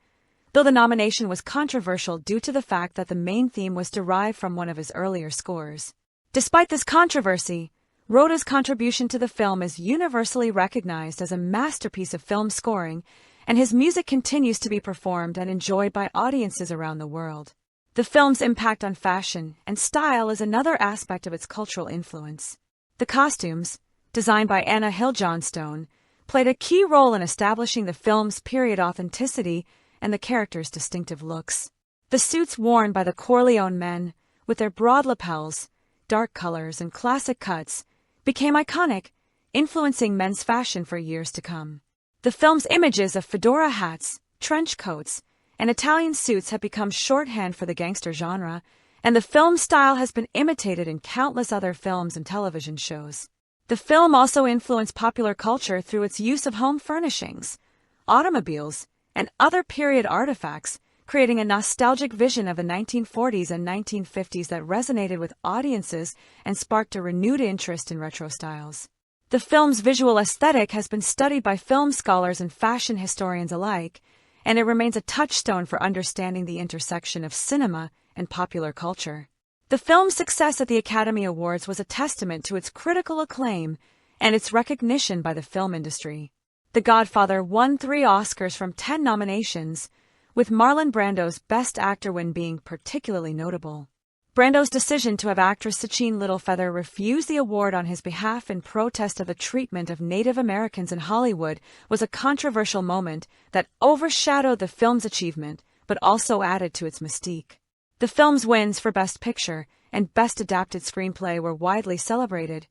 Speaker 1: though the nomination was controversial due to the fact that the main theme was derived from one of his earlier scores. Despite this controversy, Rota's contribution to the film is universally recognized as a masterpiece of film scoring, and his music continues to be performed and enjoyed by audiences around the world. The film's impact on fashion and style is another aspect of its cultural influence. The costumes, designed by Anna Hill Johnstone, played a key role in establishing the film's period authenticity and the characters' distinctive looks. The suits worn by the Corleone men, with their broad lapels, dark colors, and classic cuts, became iconic, influencing men's fashion for years to come. The film's images of fedora hats, trench coats, and Italian suits have become shorthand for the gangster genre, and the film style has been imitated in countless other films and television shows. The film also influenced popular culture through its use of home furnishings, automobiles, and other period artifacts, creating a nostalgic vision of the 1940s and 1950s that resonated with audiences and sparked a renewed interest in retro styles. The film's visual aesthetic has been studied by film scholars and fashion historians alike, and it remains a touchstone for understanding the intersection of cinema and popular culture. The film's success at the Academy Awards was a testament to its critical acclaim and its recognition by the film industry. The Godfather won 3 Oscars from 10 nominations, with Marlon Brando's Best Actor win being particularly notable. Brando's decision to have actress Sacheen Littlefeather refuse the award on his behalf in protest of the treatment of Native Americans in Hollywood was a controversial moment that overshadowed the film's achievement, but also added to its mystique. The film's wins for Best Picture and Best Adapted Screenplay were widely celebrated,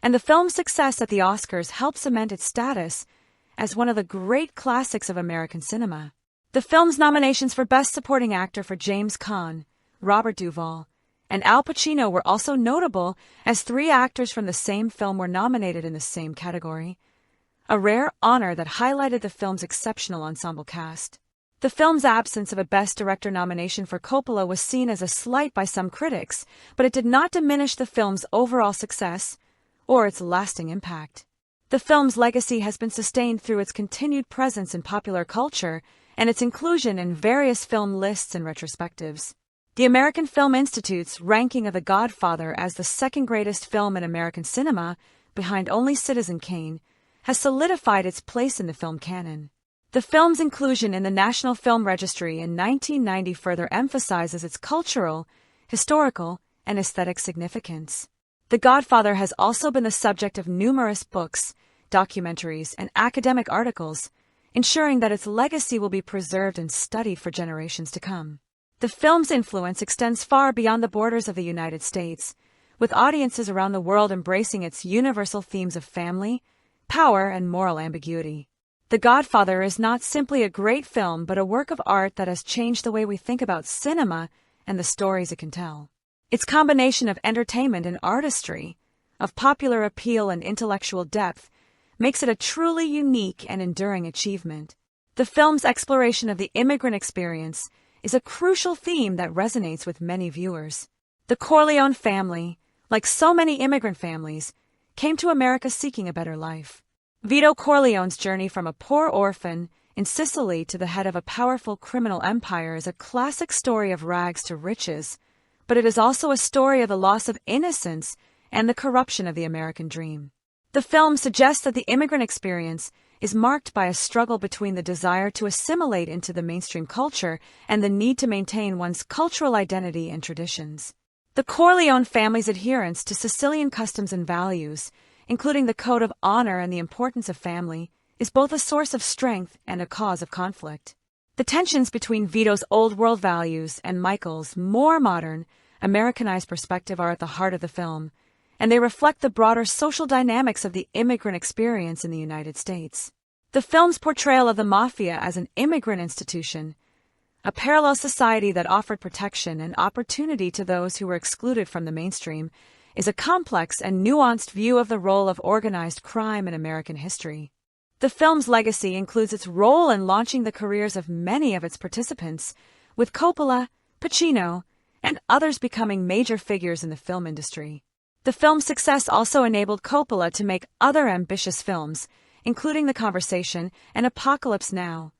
Speaker 1: and the film's success at the Oscars helped cement its status as one of the great classics of American cinema. The film's nominations for Best Supporting Actor for James Caan, Robert Duvall, and Al Pacino were also notable, as 3 actors from the same film were nominated in the same category, a rare honor that highlighted the film's exceptional ensemble cast. The film's absence of a Best Director nomination for Coppola was seen as a slight by some critics, but it did not diminish the film's overall success or its lasting impact. The film's legacy has been sustained through its continued presence in popular culture and its inclusion in various film lists and retrospectives. The American Film Institute's ranking of The Godfather as the second greatest film in American cinema, behind only Citizen Kane, has solidified its place in the film canon. The film's inclusion in the National Film Registry in 1990 further emphasizes its cultural, historical, and aesthetic significance. The Godfather has also been the subject of numerous books, documentaries, and academic articles, ensuring that its legacy will be preserved and studied for generations to come. The film's influence extends far beyond the borders of the United States, with audiences around the world embracing its universal themes of family, power, and moral ambiguity. The Godfather is not simply a great film but a work of art that has changed the way we think about cinema and the stories it can tell. Its combination of entertainment and artistry, of popular appeal and intellectual depth, makes it a truly unique and enduring achievement. The film's exploration of the immigrant experience is a crucial theme that resonates with many viewers. The Corleone family, like so many immigrant families, came to America seeking a better life. Vito Corleone's journey from a poor orphan in Sicily to the head of a powerful criminal empire is a classic story of rags to riches, but it is also a story of the loss of innocence and the corruption of the American dream. The film suggests that the immigrant experience is marked by a struggle between the desire to assimilate into the mainstream culture and the need to maintain one's cultural identity and traditions. The Corleone family's adherence to Sicilian customs and values, including the code of honor and the importance of family, is both a source of strength and a cause of conflict. The tensions between Vito's old-world values and Michael's more modern, Americanized perspective are at the heart of the film, and they reflect the broader social dynamics of the immigrant experience in the United States. The film's portrayal of the Mafia as an immigrant institution, a parallel society that offered protection and opportunity to those who were excluded from the mainstream, is a complex and nuanced view of the role of organized crime in American history. The film's legacy includes its role in launching the careers of many of its participants, with Coppola, Pacino, and others becoming major figures in the film industry. The film's success also enabled Coppola to make other ambitious films, including The Conversation and Apocalypse Now,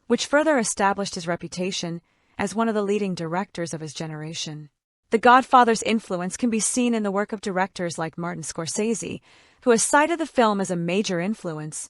Speaker 1: which further established his reputation as one of the leading directors of his generation. The Godfather's influence can be seen in the work of directors like Martin Scorsese, who has cited the film as a major influence,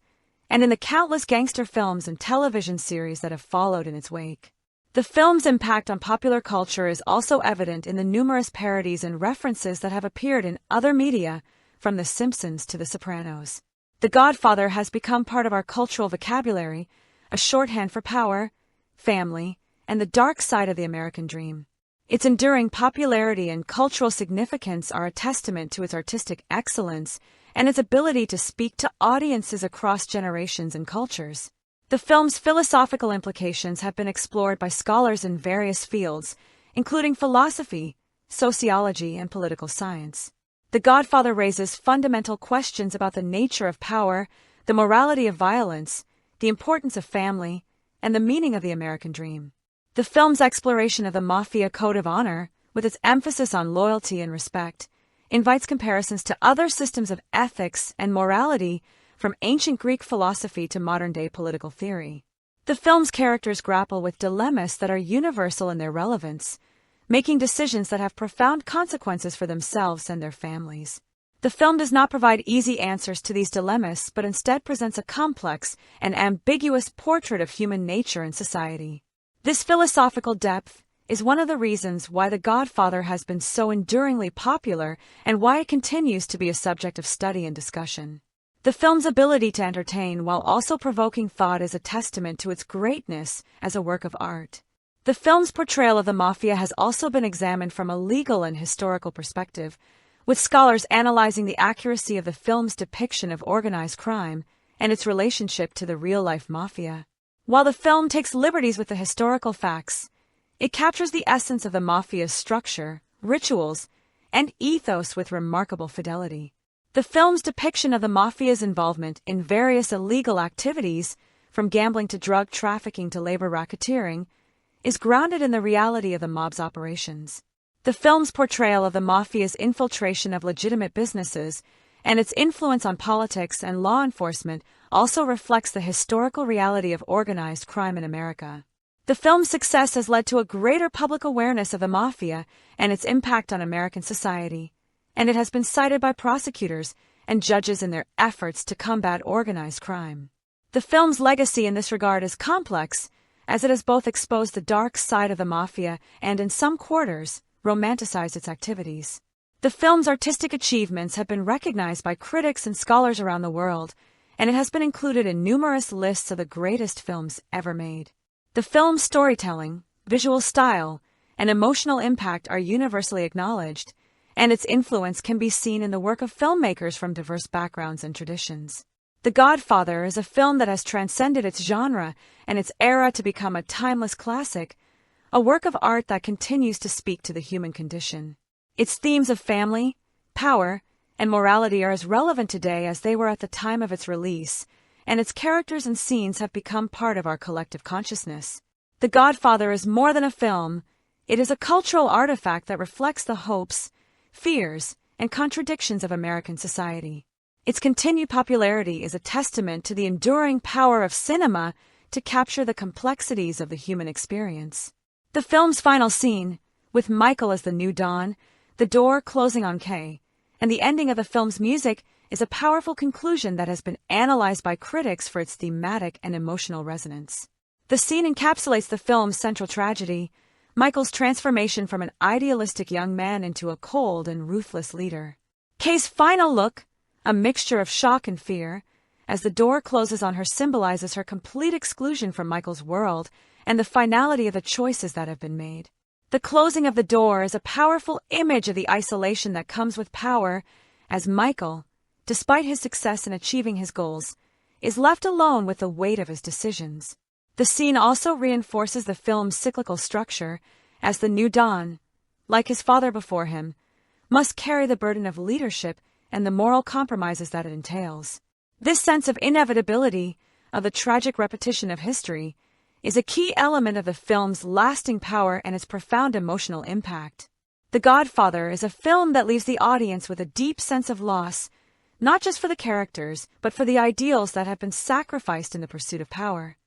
Speaker 1: and in the countless gangster films and television series that have followed in its wake. The film's impact on popular culture is also evident in the numerous parodies and references that have appeared in other media, from The Simpsons to The Sopranos. The Godfather has become part of our cultural vocabulary, a shorthand for power, family, and the dark side of the American dream. Its enduring popularity and cultural significance are a testament to its artistic excellence and its ability to speak to audiences across generations and cultures. The film's philosophical implications have been explored by scholars in various fields, including philosophy, sociology, and political science. The Godfather raises fundamental questions about the nature of power, the morality of violence, the importance of family, and the meaning of the American dream. The film's exploration of the Mafia code of honor, with its emphasis on loyalty and respect, invites comparisons to other systems of ethics and morality, from ancient Greek philosophy to modern-day political theory. The film's characters grapple with dilemmas that are universal in their relevance, making decisions that have profound consequences for themselves and their families. The film does not provide easy answers to these dilemmas, but instead presents a complex and ambiguous portrait of human nature and society. This philosophical depth is one of the reasons why The Godfather has been so enduringly popular and why it continues to be a subject of study and discussion. The film's ability to entertain while also provoking thought is a testament to its greatness as a work of art. The film's portrayal of the Mafia has also been examined from a legal and historical perspective, with scholars analyzing the accuracy of the film's depiction of organized crime and its relationship to the real-life Mafia. While the film takes liberties with the historical facts, it captures the essence of the Mafia's structure, rituals, and ethos with remarkable fidelity. The film's depiction of the Mafia's involvement in various illegal activities, from gambling to drug trafficking to labor racketeering, is grounded in the reality of the mob's operations. The film's portrayal of the Mafia's infiltration of legitimate businesses and its influence on politics and law enforcement also reflects the historical reality of organized crime in America. The film's success has led to a greater public awareness of the Mafia and its impact on American society, and it has been cited by prosecutors and judges in their efforts to combat organized crime. The film's legacy in this regard is complex, as it has both exposed the dark side of the Mafia and, in some quarters, romanticize its activities. The film's artistic achievements have been recognized by critics and scholars around the world, and it has been included in numerous lists of the greatest films ever made. The film's storytelling, visual style, and emotional impact are universally acknowledged, and its influence can be seen in the work of filmmakers from diverse backgrounds and traditions. The Godfather is a film that has transcended its genre and its era to become a timeless classic, a work of art that continues to speak to the human condition. Its themes of family, power, and morality are as relevant today as they were at the time of its release, and its characters and scenes have become part of our collective consciousness. The Godfather is more than a film. It is a cultural artifact that reflects the hopes, fears, and contradictions of American society. Its continued popularity is a testament to the enduring power of cinema to capture the complexities of the human experience. The film's final scene, with Michael as the new Don, the door closing on Kay, and the ending of the film's music is a powerful conclusion that has been analyzed by critics for its thematic and emotional resonance. The scene encapsulates the film's central tragedy, Michael's transformation from an idealistic young man into a cold and ruthless leader. Kay's final look, a mixture of shock and fear, as the door closes on her symbolizes her complete exclusion from Michael's world and the finality of the choices that have been made. The closing of the door is a powerful image of the isolation that comes with power, as Michael, despite his success in achieving his goals, is left alone with the weight of his decisions. The scene also reinforces the film's cyclical structure, as the new Don, like his father before him, must carry the burden of leadership and the moral compromises that it entails. This sense of inevitability, of the tragic repetition of history, is a key element of the film's lasting power and its profound emotional impact. The Godfather is a film that leaves the audience with a deep sense of loss, not just for the characters, but for the ideals that have been sacrificed in the pursuit of power.